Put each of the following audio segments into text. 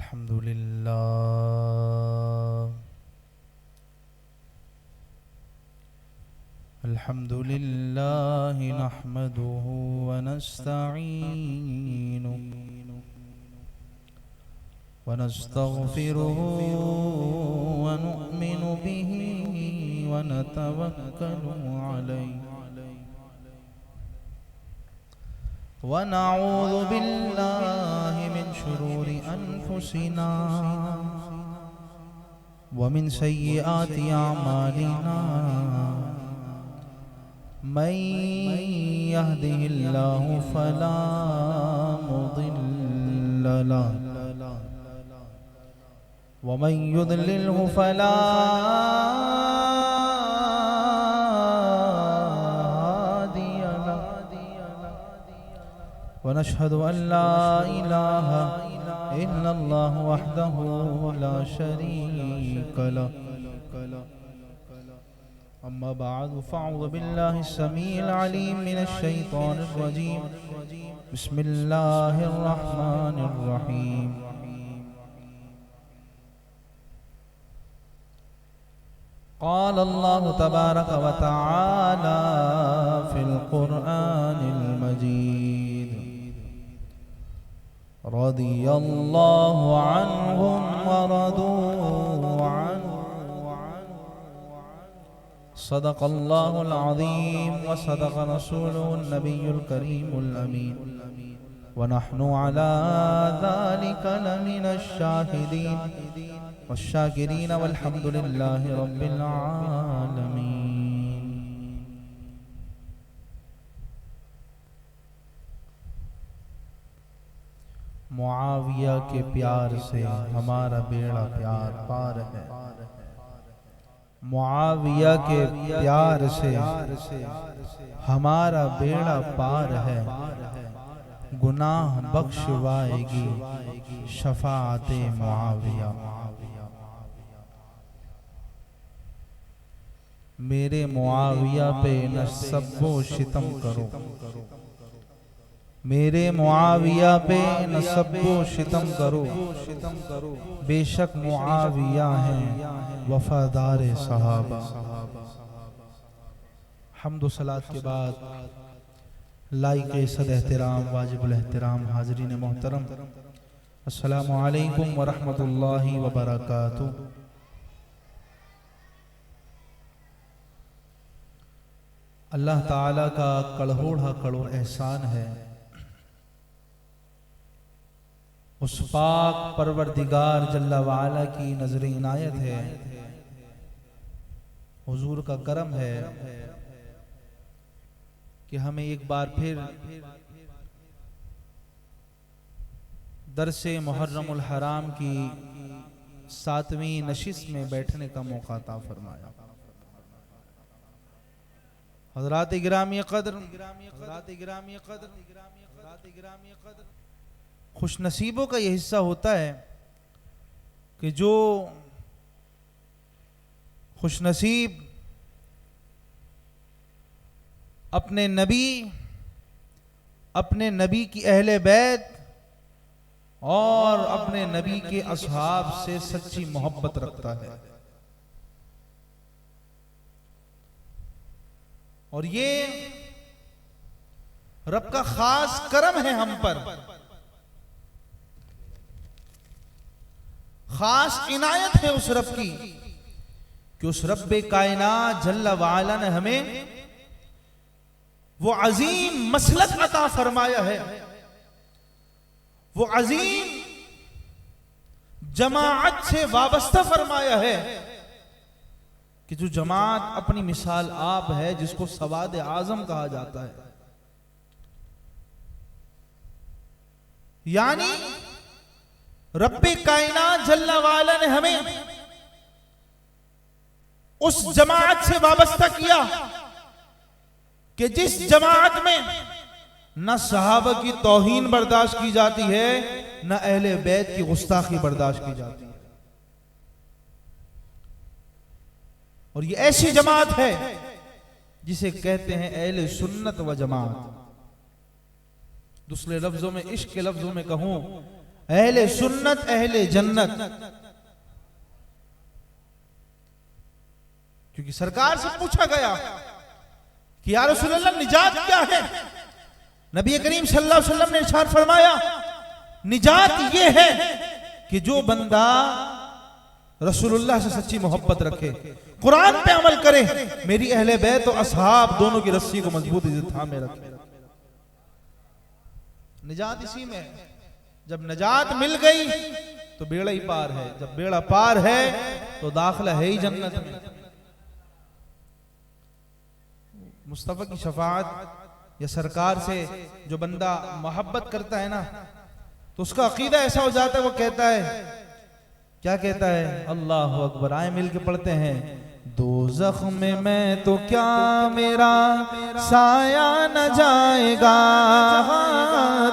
अल्हम्दुलिल्लाह नहमदुहु व नस्तईनुहु व नस्तगफिरुहु व नु'मिनु बिही व नतवक्कलु अलैहि व नऊज़ु बिल्लाहि मिन शुरूरि अनफुसिना व मिन सय्यिआति अमालिना मन यहदिहिल्लाहु फला मुदिल्ल लहु व मन युद्लिल्हु फला हादिय लहु व नशहदु अन ला इलाहा इल्लल्लाहु वहदहु ला शरीक लहु अम्मा बाद फ़अऊज़ु बिल्लाहि अस्समीइल अलीम मिनश शैतानिर रजीम बिस्मिल्लाहिर रहमानिर रहीम क़ाल अल्लाहु तबारक व तआला फ़िल क़ुरआनिल मजीद रदियल्लाहु अन्हुम व रदू अन्हु सदक़ल्लाहुल अज़ीम व सदक़ रसूलुहुन नबियुल करीमुल अमीन व नहनु अला ज़ालिका लमिनश शाहिदीन वश्शाकिरीन वल्हम्दुलिल्लाहि रब्बिल आलमीन। मुआविया के प्यार से हमारा बेड़ा प्यार पार है, मुआविया के प्यार से हमारा बेड़ा पार है, गुनाह बख्शवाएगी शफाअते मुआविया। मेरे मुआविया पे न सब्बो शितम करो, मेरे मुआविया पे न सब्बो शितम करो, बेशक मुआविया हैं वफादार सहाबा। हम्द सलात के बाद लाइक सद एहतराम वाजिबुल एहतराम हाज़रीन मोहतरम, अस्सलामु अलैकुम व रहमतुल्लाहि व बरकातुहू। अल्लाह ताला का कड़ोढ़ा कड़ोड़ एहसान है, उस पाक परवरदिगार जल्ला वाला की नजर इनायत है, हुजूर का करम है कि हमें एक बार फिर दरसे मुहर्रमुल हराम की 7वीं नशिस्त में बैठने का मौका अता फरमाया। हज़रात गिरामी क़द्र, खुश नसीबों का यह हिस्सा होता है कि जो खुश नसीब अपने नबी की अहले बैत और अपने नबी के असहाब से सच्ची मोहब्बत रखता है। और ये रब का खास करम है हम पर, खास इनायत है उस रब की कि उस रब्बे कायनात जल्ला वाला ने हमें वो अजीम मसलक अता फरमाया है, वो अजीम जमाअत से वाबस्ता फरमाया है कि जो जमात अपनी मिसाल आप है, जिसको सवाद आजम कहा जाता है। यानी रब्बे कायनात जल्ला वाला ने हमें उस जमात से वाबस्ता किया कि जिस जमात में न सहाबा की तौहीन बर्दाश्त की जाती है, न अहले बैत की गुस्ताखी बर्दाश्त की जाती है। और ये ऐसी जमात है जिसे कहते हैं अहले सुन्नत व जमात। दूसरे लफ्जों में, इश्क के लफ्जों में कहूं, अहले सुन्नत अहले जन्नत। क्योंकि सरकार से पूछा गया कि या रसूल अल्लाह निजात क्या है? नबी करीम सल्लल्लाहु अलैहि वसल्लम ने इरशाद फरमाया निजात ये है कि जो बंदा रसूलुल्लाह से सच्ची मोहब्बत रखे, कुरान पे अमल करे, मेरी अहले बैत और असहाब दोनों की रस्सी को मजबूती से थामे रखे। निजात इसी में है। जब निजात मिल गई तो बेड़ा ही पार है, जब बेड़ा पार है तो दाखिला है ही जन्नत में। मुस्तफा की शफाअत या सरकार से जो बंदा मोहब्बत करता है ना, तो उसका अकीदा ऐसा हो जाता है, वो कहता है, क्या कहता है? अल्लाह अकबर। आए मिल के पढ़ते हैं। दोज़ख में मैं तो क्या मेरा साया न जाएगा,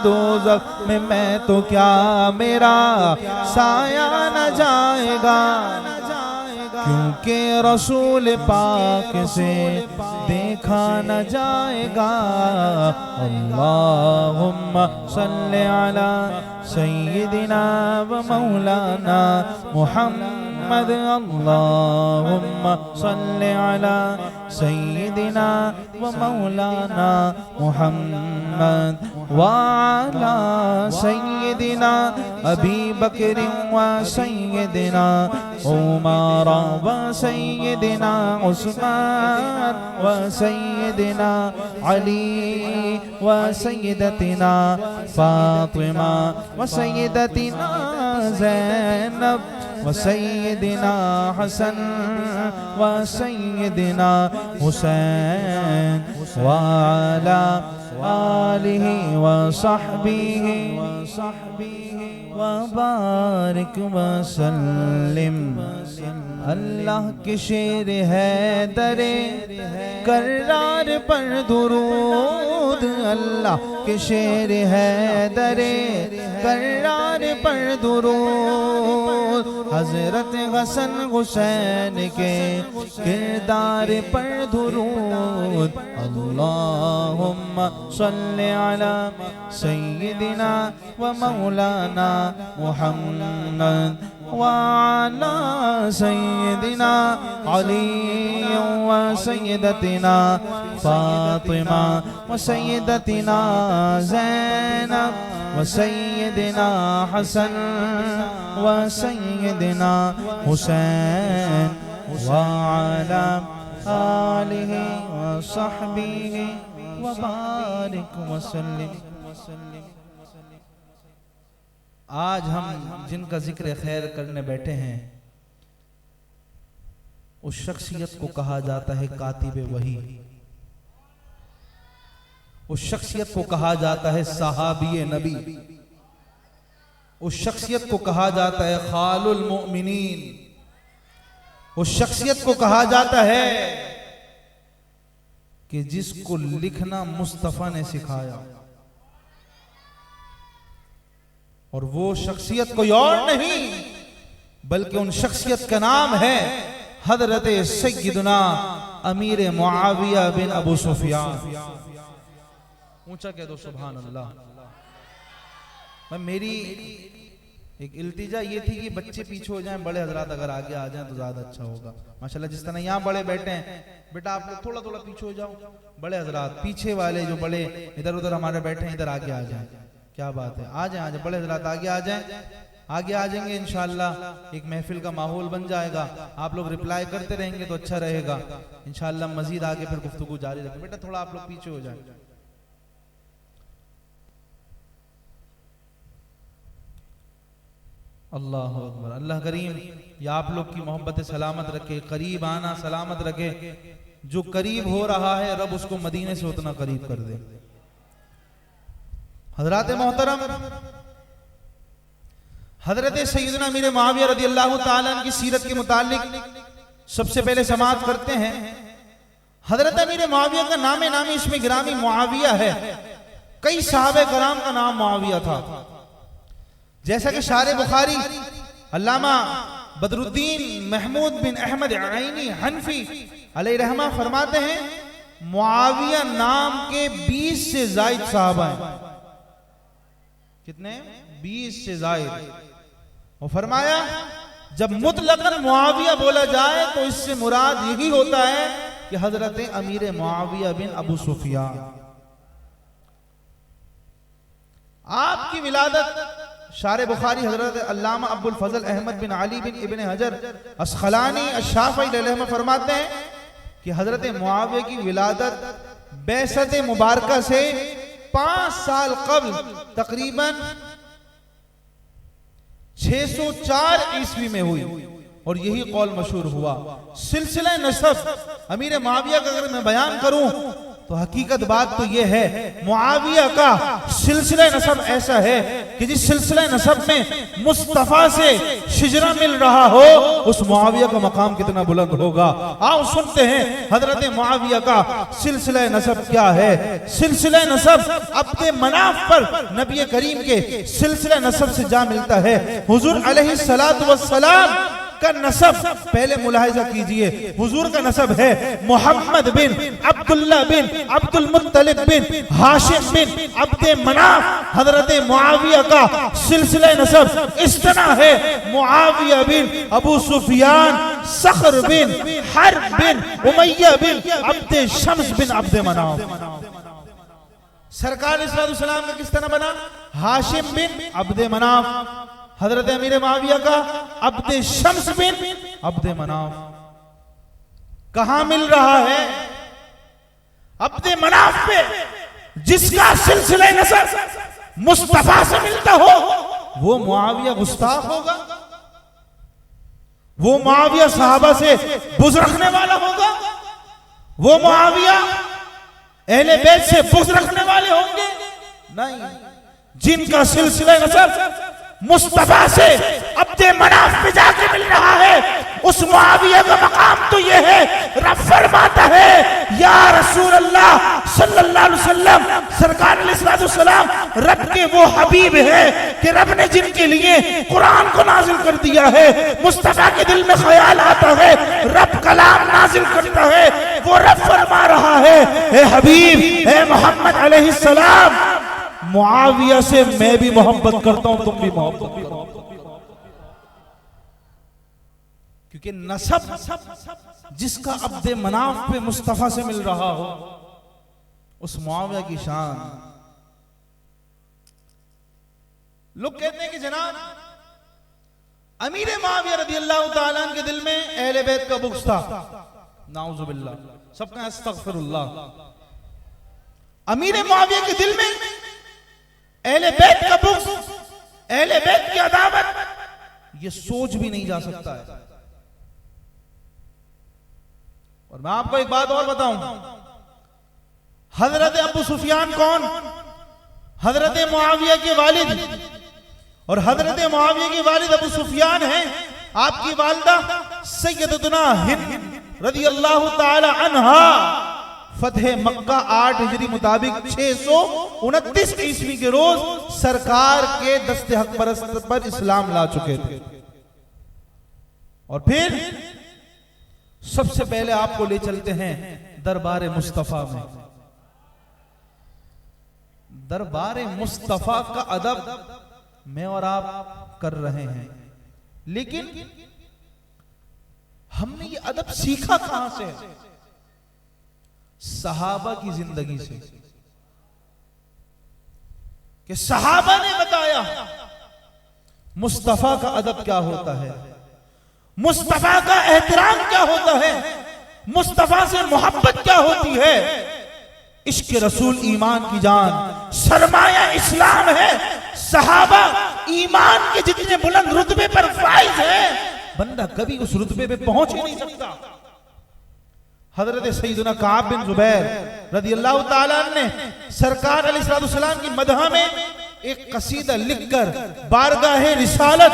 दोज़ख में मैं तो क्या मेरा साया न जाएगा, क्योंकि रसूल पाक से देखा न जाएगा। अल्लाहुम्मा सल्ली अला सय्यिदिना व मौलाना मुहम्मद, अल्लाहुम्मा सल्ली अला सय्यिदिना व मौलाना मुहम्मद व अला सय्यिदिना अबी बकर व सय्यिदिना उमर व सय्यिदिना उस्मान व सय्यिदिना अली व सय्यदतिना फातिमा व सय्यदतिना ज़ैनब व सय्यदिना हसन व सय्यदिना हुसैन व अला आलिहि व सहबिहि व बारिक व सल्लिम। अल्लाह के शेर है दरे कर्रार पर दुरूद, अल्लाह के शेर है दरे कर्रार पर दुरूद, हजरत हसन हुसैन के किरदार पर दुरूद। अल्लाहुम्मा सल्ली अला सय्यिदिना व मौलाना मुहम्मद व अला सय्यिदिना अली व सय्यदतिना फातिमा व सय्यदतिना ज़ैनब व सय्यदिना हसन व सय्यदिना हुसैन व अला आलिहि व सहबिहि व बारिक व सल्लिम। आज हम जिनका जिक्र खैर करने बैठे हैं, उस शख्सियत को कहा जाता है कातिबे वही, उस शख्सियत को कहा जाता है सहाबीए नबी, उस शख्सियत को कहा जाता है खालुल मोमिनीन, उस शख्सियत को कहा जाता है कि जिसको लिखना मुस्तफा ने सिखाया, और वो शख्सियत कोई और नहीं बल्कि उन शख्सियत का नाम है हजरत सय्यदुना अमीर मुआविया बिन अबू सुफियान। ऊंचा कह दो सुभान अल्लाह। मैं मेरी एक इल्तिजा ये थी कि बच्चे पीछे हो जाएं, बड़े हजरात अगर आगे आ जाएं तो ज्यादा अच्छा होगा। माशाल्लाह जिस तरह यहाँ बड़े बैठे हैं, बेटा आप लोग थोड़ा थोड़ा पीछे हो जाओ, बड़े हजरात पीछे वाले जो बड़े इधर उधर हमारे बैठे हैं इधर आगे आ जाएं। क्या बात है, आ जाए बड़े हजरात आगे आ जाएं। आगे आ जाएंगे इंशाअल्लाह एक महफिल का माहौल बन जाएगा। आप लोग रिप्लाई करते रहेंगे तो अच्छा रहेगा। इंशाअल्लाह मजीद आगे फिर गुफ्तगू जारी रखें। बेटा थोड़ा आप लोग पीछे हो जाए। अल्लाह अकबर। अल्लाह करीम या आप लोग की मोहब्बत सलामत रखे, करीब आना सलामत रखे। जो करीब हो रहा है रब उसको मदीने से उतना करीब कर दे। हजरात मोहतरम, हजरत सैयदना अमीर मुआविया रदियल्लाहु ताला अन्हु की सीरत के मुतालिक सबसे पहले समाअत करते हैं। हजरत अमीर मुआविया का नामे नामी इसमें गिरामी मुआविया है। कई सहाबे कराम का नाम मुआविया था, जैसा कि शारे बुखारी अल्लामा बदरुद्दीन महमूद बिन अहमद आइनी हनफी अलैहि रहमा फरमाते हैं मुआविया नाम के 20 से जायद सहाबा हैं। कितने 20 से जायद। और फरमाया जब मुतलकन मुआविया बोला जाए तो इससे मुराद यही होता है कि हजरत अमीर मुआविया बिन अबू सुफियान। आपकी विलादत शारे बुखारी हजरत अल्लामा अब्दुल फजल अहमद बिन अली बिन इब्न हजर अस्क़लानी अश-शाफ़िई अलैहि फरमाते हैं कि हजरत मुआविया की विलादत बैसत मुबारका से 5 साल कबल तकरीबन 604 ईस्वी में हुई। और यही कौल मशहूर हुआ। सिलसिला नसब अमीर मुआविया का अगर मैं बयान करूं तो हकीकत बात तो यह है, मुआविया का सिलसिला नसब ऐसा है कि जिस सिलसिला नसब में मुस्तफा से शिजरा मिल रहा हो, उस मुआविया का मकाम कितना बुलंद होगा। आओ सुनते हैं हजरत मुआविया का सिलसिला नसब क्या है। सिलसिला नसब अपने मनाफ पर नबी करीम के सिलसिला नसब से जा मिलता है। हुजूर अलैहिस्सलातु वस्सलाम का नसब पहले मुलाहिजा कीजिए। हुजूर का नसब है मोहम्मद बिन अब्दुल्ला बिन अब्दुल मुत्तलिब बिन हाशिम बिन अब्दे मनाफ। हजरत मुआविया का सिलसिला नसब इस तरह है, मुआविया बिन अबू सुफियान सख्र बिन हर्ब बिन उमैया बिन अब्दे शम्स बिन अब्दे मनाफ। सरकार अलैहि सलाम का किस तरह बना? हाशिम बिन अब्दे मनाफ। हजरत अमीर मुआविया का अब्दे शम्स बिन अब्दे मनाफ। कहां मिल रहा है? अब्दे मनाफ पे, जिसका सिलसिला नसब मुस्तफा से मिलता हो, वो मुआविया गुस्ताख होगा? वो मुआविया सहाबा से बुग़्ज़ रखने वाला होगा? वो मुआविया अहले बैत से बुग़्ज़ रखने वाले होंगे? नहीं। जिनका सिलसिला नसब मुस्तफा से अब्दे मनाफ पे जाके मिल रहा है, उस मुआविया का मकाम तो ये है। रब फरमाता है या रसूल अल्लाह सल्लल्लाहु अलैहि वसल्लम, सरकार अलैहिस्सलाम रब के वो हबीब है कि रब ने जिनके लिए कुरान को नाजिल कर दिया है। मुस्तफा के दिल में ख्याल आता है, रब कलाम नाजिल करता है, वो रब फरमा रहा है ए हबीब, ए मोहम्मद अलैहिस्सलाम, मुआविया से मैं भी मोहब्बत करता हूं, तुम भी मोहब्बत करो। क्योंकि नसब जिसका अब्दे मनाफ पे मुस्तफा से मिल रहा हो, उस मुआविया की शान। लोग कहते हैं कि जनाब अमीर मुआविया रदियल्लाहु ताला अन्हु के दिल में अहले बैत का बुग़्ज़ था। नाउज़ुबिल्लाह, सबका अस्तग़फिरुल्लाह। अमीर मुआविया के दिल में अहले बैत का बुग़्ज़, अहले बैत की अदावत, ये सोच भी नहीं जा सकता है। और मैं आपको एक बात और बताऊं, हजरत अबू सुफियान कौन? हजरत मुआविया के वालिद। और हजरत मुआविया के वालिद अबू सुफियान हैं। आपकी वालिदा सैयदतुना हिंद रदियल्लाहु ताला अन्हा फतह मक्का 8 हिजरी मुताबिक 629 ईस्वी के रोज सरकार के दस्ते हक परस्त पर इस्लाम ला चुके थे। और फिर सबसे पहले आपको ले चलते हैं दरबार मुस्तफा में। दरबार मुस्तफा का अदब मैं और आप कर रहे हैं, लेकिन हमने ये अदब सीखा कहां से? सहाबा की जिंदगी से। कि सहाबा ने बताया मुस्तफा का अदब क्या होता है, मुस्तफा का एहतराम क्या होता है, मुस्तफा से मोहब्बत क्या होती है। इश्क रसूल ईमान की जान, सरमाया इस्लाम है। सहाबा ईमान के जितने बुलंद रुतबे पर फाइज है, बंदा कभी उस रुतबे पे पहुंच ही नहीं सकता। हजरत सैयदना काब बिन जुबैर रदियल्लाहु ताला ने सरकार अलैहिस्सलाम की मदह में एक कसीदा लिखकर बारगाहे रिसालत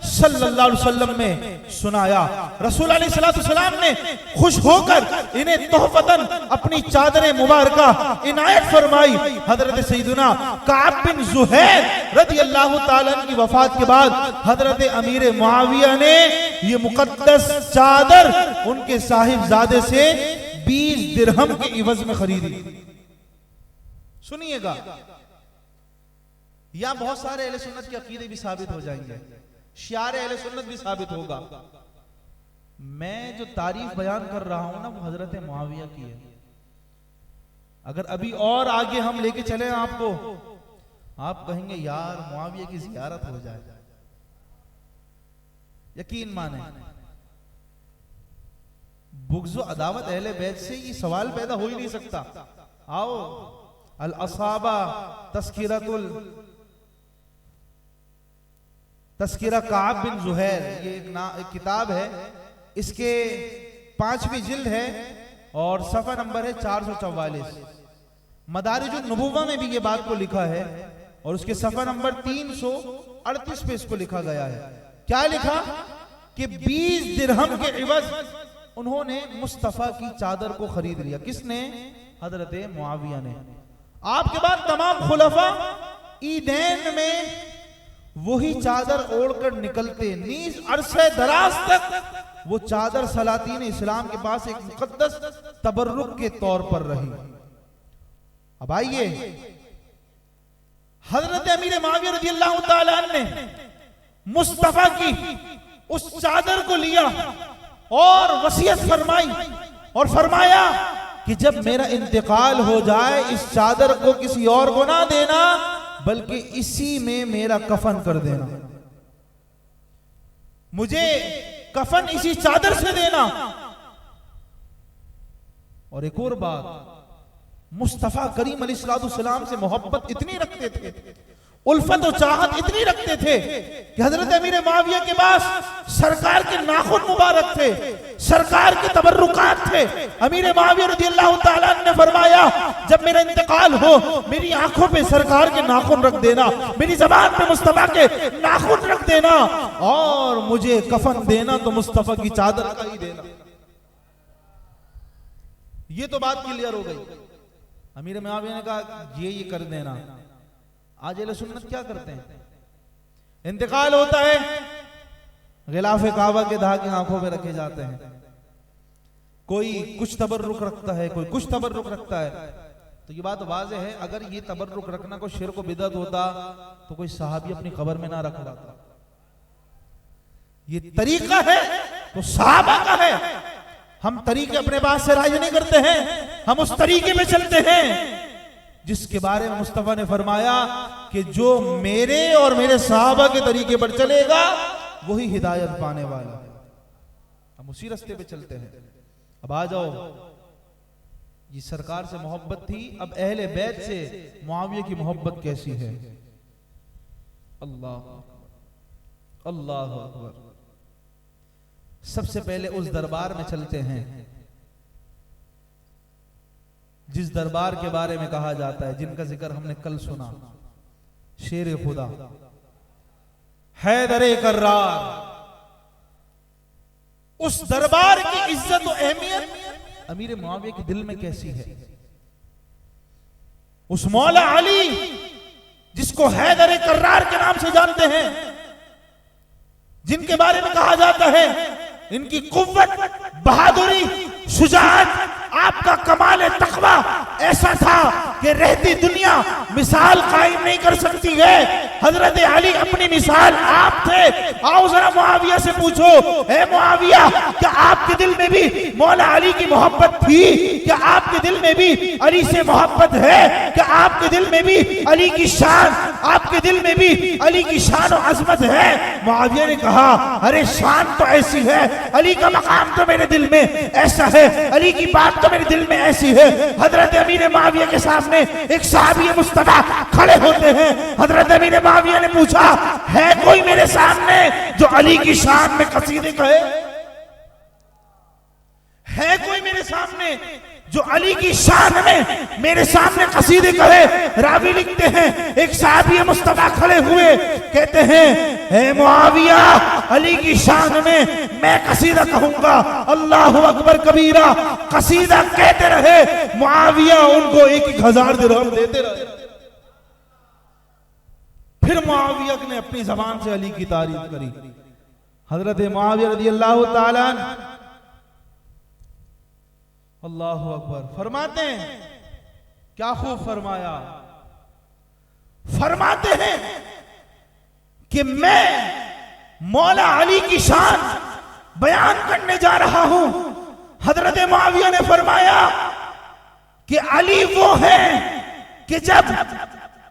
सल्लल्लाहु अलैहि वसल्लम में सुनाया। रसूल अलैहिस्सलाम ने खुश होकर इन्हें तोहफतन अपनी चादर मुबारका इनायत फरमाई। हजरत सैयदना काब बिन जुहैर रदियल्लाहु ताला की वफात के बाद हजरत अमीर मुआविया ने ये मुकद्दस चादर उनके साहिबजादे से 20 दिरहम के इवज में खरीदी। सुनिएगा, या बहुत सारे अहले सुन्नत के अकीदे भी साबित हो जाएंगे, शियार अहले सुन्नत भी साबित होगा। मैं जो तारीफ बयान कर रहा हूं ना वो हजरत मुआविया की है। अगर अभी और आगे हम लेके चले आपको, आप कहेंगे यार मुआविया की जियारत हो जाए। यकीन माने बुग़्ज़ व अदावत अहले बैत से ये सवाल पैदा हो ही नहीं सकता। आओ अल असाबा तस्किरा काब बिन ज़ुहैर, ये एक किताब है, इसके 5वीं जिल्द है और सफ़ा नंबर है 444। मदारिजुन नबुव्वा में भी ये बात को लिखा है और उसके सफ़ा नंबर 338 पे इसको लिखा गया है। क्या लिखा कि 20 दिरहम के इवज उन्होंने मुस्तफा की चादर को खरीद लिया। किसने? हजरत मुआविया ने। आपके बाद तमाम खुलफा ईदैन में वही चादर ओढ़कर निकलते, नीज अरसे दराज तक वो चादर सलातीन इस्लाम के पास एक मुकद्दस तबर्रुक के तौर पर रही। अब आइए, हजरत अमीर मुआविया रज़ियल्लाहु ताला अन्हु ने मुस्तफा की उस चादर को लिया और वसीयत फरमाई और फरमाया कि जब मेरा इंतकाल हो जाए इस चादर को किसी और को ना देना, बल्कि इसी में मेरा कफन कर देना, मुझे कफन इसी चादर से देना। और एक और बात, मुस्तफा करीम अलैहिस्सलाम से मोहब्बत इतनी रखते थे, उल्फत और चाहत इतनी रखते थे कि हजरत अमीर मुआविया के पास सरकार के नाखून मुबारक थे, सरकार के तबर्रुकात थे। अमीर मुआविया रज़ियल्लाहु ताला अन्हु ने फरमाया जब मेरा इंतकाल हो मेरी आंखों पे सरकार के नाखून रख देना, मेरी ज़बान पे मुस्तफा के नाखून रख देना और मुझे कफन देना तो मुस्तफा की चादर का ही देना। ये तो बात क्लियर हो गई। अमीर मुआविया ने कहा ये कर देना। आज अहले सुन्नत क्या करते हैं? इंतकाल होता है, गिलाफे काबा के धागे आंखों में रखे जाते हैं, कोई कुछ तबर्रुक रखता है, कोई कुछ तबर्रुक रखता है। तो ये बात वाज़ेह है, अगर ये तबर्रुक रखना कोई शिर्क व बिदअत होता तो कोई सहाबी अपनी कब्र में ना रखवाता। ये तरीका है तो सहाबा का है। हम तरीके अपने पास से राज नहीं करते हैं, हम उस तरीके में चलते हैं जिसके बारे में मुस्तफा ने फरमाया कि जो मेरे और मेरे सहाबा के तरीके पर चलेगा वही हिदायत पाने वाला है। हम उसी रास्ते पे चलते हैं। अब आ जाओ, ये सरकार से मोहब्बत थी, अब अहले बैत से मुआविया की मोहब्बत कैसी है? अल्लाह अल्लाह अकबर। सबसे पहले उस दरबार में चलते हैं जिस दरबार के बारे में कहा जाता है, जिनका जिक्र हमने कल सुना, शेर खुदा हैदरे कर्रार। उस दरबार की इज्जत और अहमियत अमीर मुआविया के दिल में कैसी है? उस मौला अली जिसको हैदरे कर्रार के नाम से जानते हैं, जिनके बारे में कहा जाता है इनकी कुव्वत, बहादुरी, शुजाअत, आपका कमाल तकवा ऐसा था कि रहती दुनिया मिसाल कायम नहीं कर सकती है। हजरत अली अपनी मिसाल आप थे। आओ जरा मुआविया से पूछो, ए मुआविया, क्या आपके दिल में भी मौला अली की मोहब्बत थी? क्या आपके दिल में भी अली से मोहब्बत है? क्या आपके दिल में भी अली की शान, आपके दिल में भी अली की शान और अजमत है? मुआविया ने कहा, अरे शान तो ऐसी है, अली का मकाम तो मेरे दिल में ऐसा है, अली की बात तो मेरे दिल में ऐसी है। हजरत अमीर मुआविया के सामने एक सहाबी मुस्तफा खड़े होते हैं। हजरत अमीर मुआविया ने पूछा, है कोई मेरे सामने जो अली की शान में कसीदे कहे? है कोई मेरे सामने जो अली की शान में मेरे सामने कसीदे कहे? रावी लिखते हैं एक सहाबी मुस्तफा खड़े हुए, कहते हैं, हे मुआविया, अली की शान में मैं कसीदा कहूंगा। अल्लाहु अकबर कबीरा। कसीदा कहते रहे, मुआविया उनको 1,000 दिरहम देते रहे। फिर मुआविया ने अपनी जबान से अली की तारीफ करी। हजरत मुआविया रज़ियल्लाहु ताला अल्लाहु अकबर फरमाते हैं, क्या खूब फरमाया, फरमाते हैं कि मैं मौला अली की शान बयान करने जा रहा हूं। हजरत मुआविया ने फरमाया कि अली वो है कि जब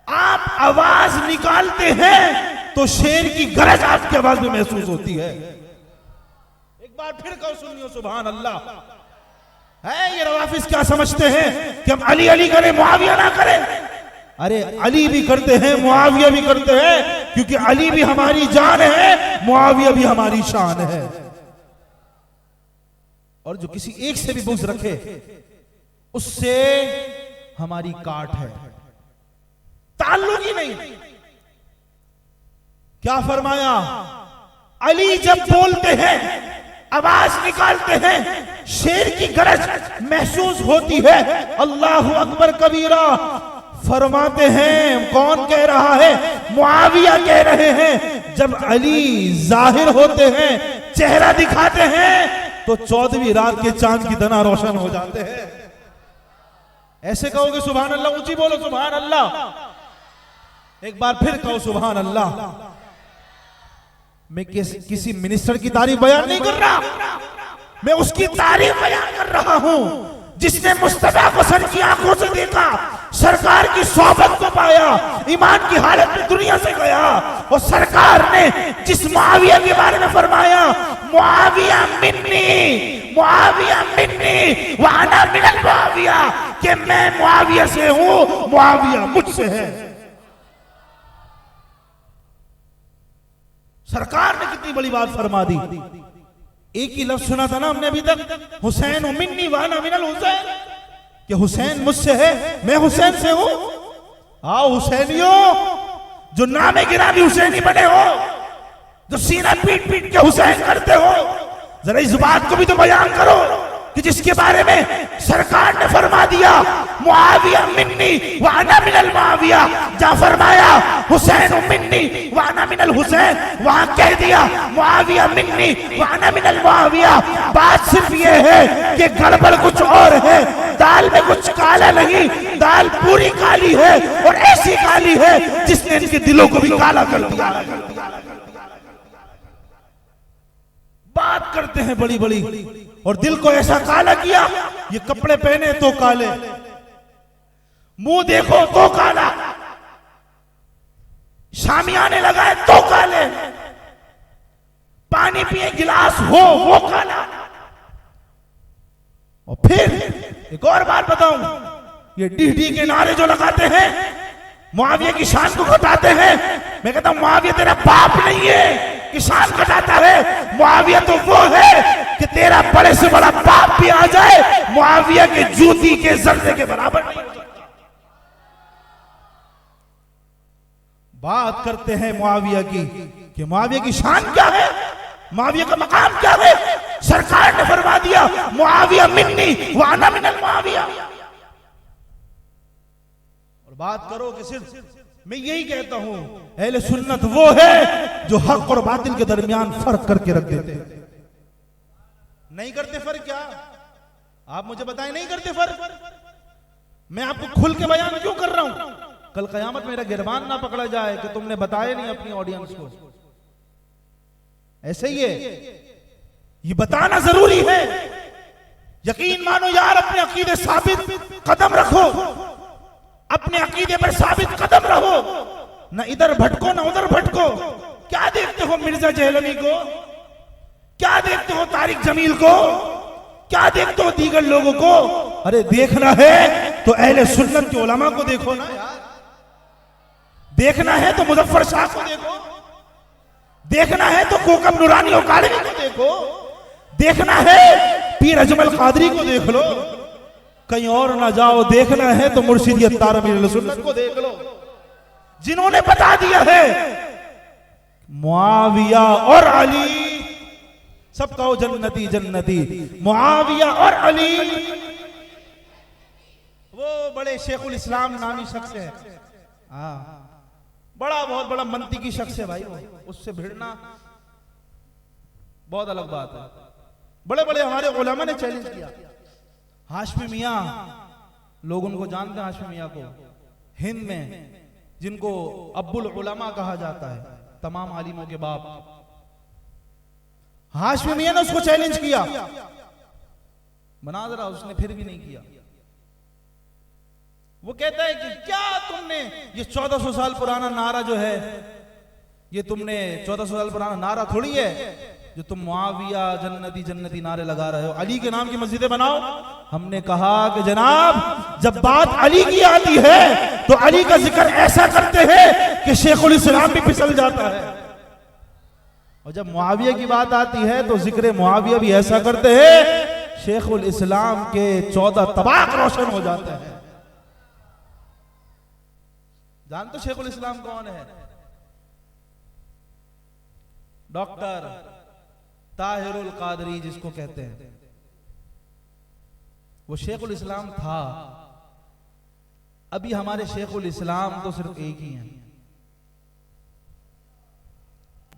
आप आवाज निकालते हैं तो शेर की गरज आपकी आवाज में महसूस होती है। एक बार फिर कहो सुनियो सुभान अल्लाह। है ये रवाफिज क्या समझते हैं कि हम अली अली करें मुआविया ना करें? अरे अली भी करते हैं, मुआविया भी करते हैं, क्योंकि अली भी हमारी जान है, मुआविया भी हमारी शान है। और जो किसी एक से भी बुग़्ज़ रखे उससे हमारी काट है, ताल्लुक ही नहीं। क्या फरमाया? अली जब बोलते हैं, आवाज निकालते हैं, शेर की गरज महसूस होती है। अल्लाहु अकबर कबीरा। फरमाते हैं कौन कह रहा है? मुआविया कह रहे हैं। जब अली जाहिर होते हैं, चेहरा दिखाते हैं, तो 14वीं रात के चांद की तरह रोशन हो जाते हैं। ऐसे कहोगे सुभान अल्लाह? ऊंची बोलो सुभान अल्लाह। एक बार फिर कहो सुभान अल्लाह। मैं किसी मिनिस्टर की तारीफ बयान नहीं कर रहा, मैं उसकी तारीफ बयान कर रहा हूं जिसने मुस्तफा को सर की आंखों से देखा, सरकार की सोहबत को पाया, ईमान की हालत में दुनिया से गया। और सरकार ने जिस मुआविया के बारे में फरमाया, मुआविया मिन्नी, मुआविया मिन्नी व अना मिनल मुआविया, कि मैं मुआविया से हूं, मुआविया मुझसे है। सरकार ने कितनी बड़ी बात फरमा दी। एक ही लफ्ज सुना था ना हमने अभी तक, हुसैन मिन्नी व अना मिनल हुसैन, कि हुसैन मुझसे है, मैं हुसैन से हूं। आओ हुसैनियों, जो नामे गिरामी हुसैनी बने हो, जो सीना पीट पीट के हुसैन करते हो, जरा इस बात को भी तो बयान करो कि जिसके बारे में सरकार ने फरमा दिया मुआविया मिन्नी व अना मिनल मुआविया, जहां फरमाया हुसैन मिन्नी व अना मिनल हुसैन, वहां कह दिया मुआविया मिन्नी व अना मिनल मुआविया। बात सिर्फ ये है कि गड़बड़ कुछ और है, दाल में कुछ काला नहीं, दाल पूरी काली है, और ऐसी काली है जिसने इनके दिलों को भी काला कर दिया। बात करते हैं बड़ी बड़ी और दिल को ऐसा काला किया, ये कपड़े पहने तो काले, मुंह देखो तो काला, शामियाने लगाए तो काले, पानी पिए गिलास हो वो काला। और फिर एक और बात बताऊं, ये डी के नारे जो लगाते हैं, मुआविया की शान को घटाते हैं, मैं कहता हूं मुआविया तेरा बाप नहीं है कि शान घटाता है। मुआविया तो वो है कि तेरा बड़े से बड़ा बाप भी आ जाए, मुआविया के जूती के जर्रे के बराबर नहीं हो सकता। बात करते हैं मुआविया की कि मुआविया की शान क्या है, मुआविया का मकाम क्या है। सरकार ने फरमा दिया मुआविया मिन्नी व अना मिनल मुआविया। और बात करो कि सिर्फ मैं यही कहता हूं, अहले सुन्नत वो है जो हक और बातिल के दरमियान फर्क करके रख देते हैं। नहीं करते फर्क? क्या आप मुझे बताएं, नहीं करते फर्क? मैं आपको खुल के बयान क्यों कर रहा हूं? कल कयामत मेरा गिरबान ना पकड़ा जाए कि तुमने बताया नहीं अपनी ऑडियंस को। ऐसे ही है, ये बताना जरूरी है। यकीन मानो यार, अपने अकीदे साबित कदम रखो, अपने अकीदे पर साबित कदम रहो, न इधर भटको न उधर भटको। क्या देखते हो मिर्जा जहलवी को, क्या देखते हो तारिक जमील को, क्या देखते हो दीगर लोगों को? अरे देखना है तो अहले सुन्नत के उलमा को देखो ना यार, देखना है तो मुजफ्फर शाह को देखो, देखना है तो कोकम नूरानी और कालवी को देखो, देखना है पीर अजमल कादरी को देख लो, कहीं और ना जाओ। देखना है तो मुर्शिद अत्तार अमीर सुन्नत को देख लो, जिन्होंने बता दिया है मुआविया और अली, सब कहो जन्नती जन्नती, मुआविया और अली। वो बड़े शेखुल इस्लाम नामी शख्स है, बड़ा बहुत बड़ा मनती की शख्स है भाई, वो उससे भिड़ना बहुत अलग बात है। बड़े बड़े हमारे उलमा ने चैलेंज किया। हाशमी मियां, लोग उनको जानते हैं हाशमी मियां को, हिंद में जिनको अब्बुल उलमा कहा जाता है, तमाम आलिमों के बाप, हाशमी मियां ने उसको चैलेंज किया, मुनाज़रा उसने फिर भी नहीं किया। वो कहता है कि क्या तुमने ये 1400 साल पुराना नारा जो है, ये तुमने 1400 साल पुराना नारा थोड़ी है जो तुम मुआविया जन्नती जन्नती नारे लगा रहे हो, अली के नाम की मस्जिदें बनाओ। हमने कहा कि जनाब जब बात अली की आती है तो अली का जिक्र ऐसा करते हैं कि शेखुल इस्लाम भी फिसल जाता है, और जब मुआविया की बात आती है तो जिक्र मुआविया भी ऐसा करते हैं शेखुल इस्लाम के 14 तबाक रोशन हो जाते हैं। जानते हो शेखुल इस्लाम कौन है? डॉक्टर ताहिरुल कादरी जिसको कहते हैं, वो शेखुल इस्लाम था। अभी हमारे शेखुल इस्लाम तो सिर्फ एक ही हैं।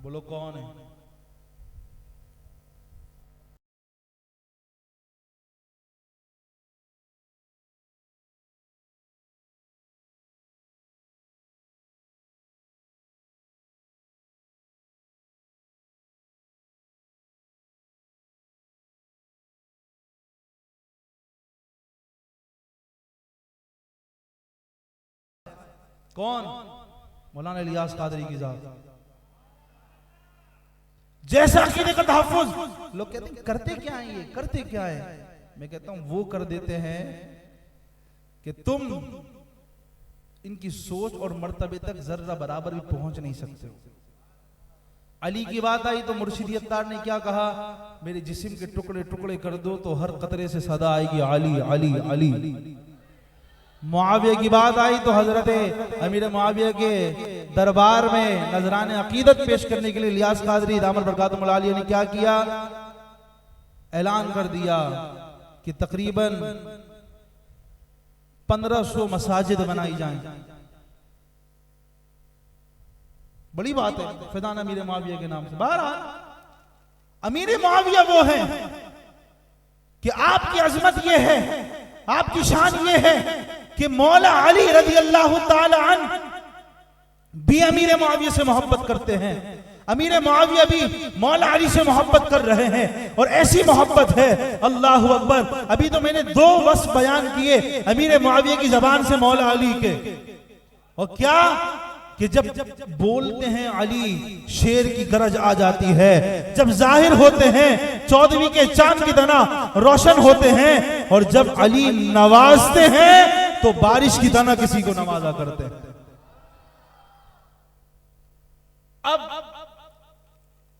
बोलो कौन है? कौन? मौलाना इलियास कादरी की जात। जैसा अकीदे का तहफ्फुज़, लोग कहते हैं करते क्या है, ये करते क्या है? मैं कहता हूं वो कर देते हैं कि तुम इनकी सोच और मर्तबे तक जर्रा बराबर भी पहुंच नहीं सकते हो। अली की बात आई तो मुर्शिद अत्तार ने क्या कहा? मेरे जिस्म के टुकड़े टुकड़े कर दो तो हर कतरे से सदा आएगी अली अली अली। मुआविया की बात आई तो हजरत अमीर मुआविया के दरबार में नजरान अकीदत पेश करने के लिए इलियास कादरी दामद बरकातुहुल आलिया ने क्या किया? ऐलान कर दिया कि तकरीबन 1500 मसाजिद बनाई जाएं। बड़ी बात है, फिदान अमीर मुआविया के नाम से। बहरहाल अमीर मुआविया वो है कि आपकी अजमत ये है, आपकी शान ये है कि मौला अली रज़ी अल्लाह ताला अन्हु भी अमीर मुआविया से मोहब्बत करते हैं, अमीर मुआविया भी मौला अली से मोहब्बत कर रहे हैं, और ऐसी मोहब्बत है अल्लाहु अकबर। अभी तो मैंने 2 वस्फ बयान किए अमीर मुआविया की जबान से मौला अली के, और क्या कि जब बोलते हैं अली शेर की गरज आ जाती है, जब जाहिर होते हैं 14वीं के चांद की तरह रोशन होते हैं, और जब अली नवाजते हैं तो बारिश की तरह किसी को नवाजा करते हैं। अब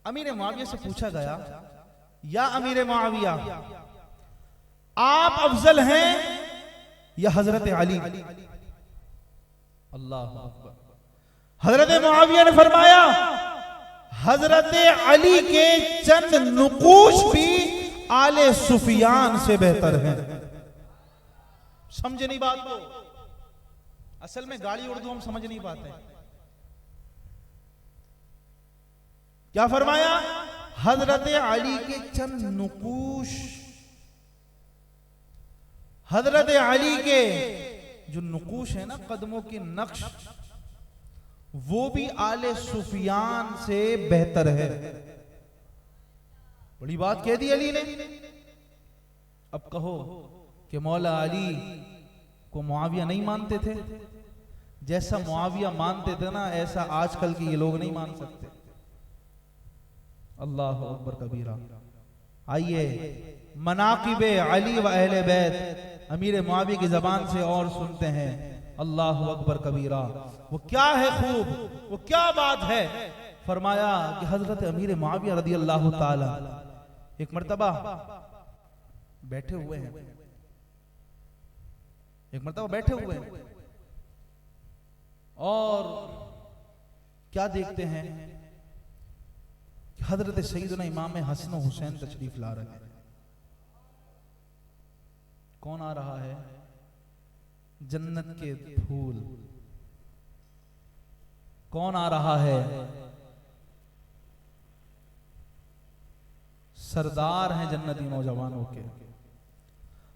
अमीर मुआविया से पूछा गया, या अमीर मुआविया आप अफजल हैं या हजरत अली? अल्लाह अकबर। हजरत मुआविया ने फरमाया हजरत अली के चंद नुकूश भी आले सुफियान से बेहतर हैं। समझे नहीं बात को? असल में गाड़ी उर्दू हम समझ नहीं पाते। क्या फरमाया? हजरत अली के चंद नुकूश, हजरत अली के जो नुकूश है ना, कदमों के नक्श, वो भी आले सुफियान से बेहतर है। बड़ी बात कह दी अली ने। अब कहो कि मौला अली को मुआविया नहीं मानते थे? जैसा मुआविया मानते थे ना, ऐसा आजकल के ये लोग नहीं मान सकते। अल्लाह अकबर कबीरा। आइए मनाकिबे अली व अहले बैत अमीर मुआविया की जबान से और सुनते हैं। अल्लाह अकबर कबीरा। वो क्या है खूब, वो क्या बात है। फरमाया कि हजरत अमीर मुआविया रज़ी अल्लाह ताला एक मर्तबा बैठे हुए हैं, एक मर्तबा बैठे हुए हैं, और क्या देखते हैं कि हजरत सैयदना इमाम हसन हुसैन तशरीफ ला रहे हैं। कौन आ रहा है? जन्नत के फूल। कौन आ रहा है? सरदार हैं जन्नती नौजवानों के।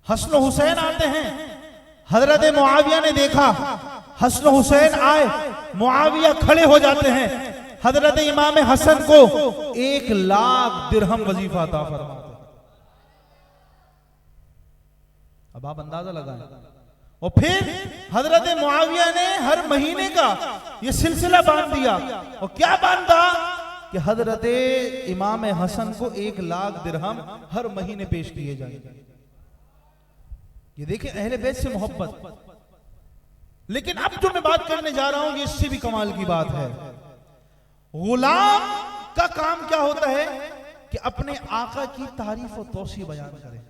हसन हुसैन आते हैं। हजरत मुआविया ने देखा हसन हुसैन आए, मुआविया खड़े हो जाते हैं, हजरत इमाम हसन को 1 लाख दिरहम वजीफा अता फरमाते। अब आप अंदाजा लगाएं। और फिर हजरत मुआविया ने हर महीने का यह सिलसिला बांध दिया। और क्या बांधा कि हजरत इमाम हसन को 1 लाख दिरहम हर महीने पेश किए जाएंगे। ये देखिए अहले बैत से मोहब्बत। लेकिन अब जो मैं बात करने जा रहा हूं ये इससे भी कमाल की बात है। गुलाम का काम क्या होता है कि अपने आका की तारीफ और तौसीह बयान करे।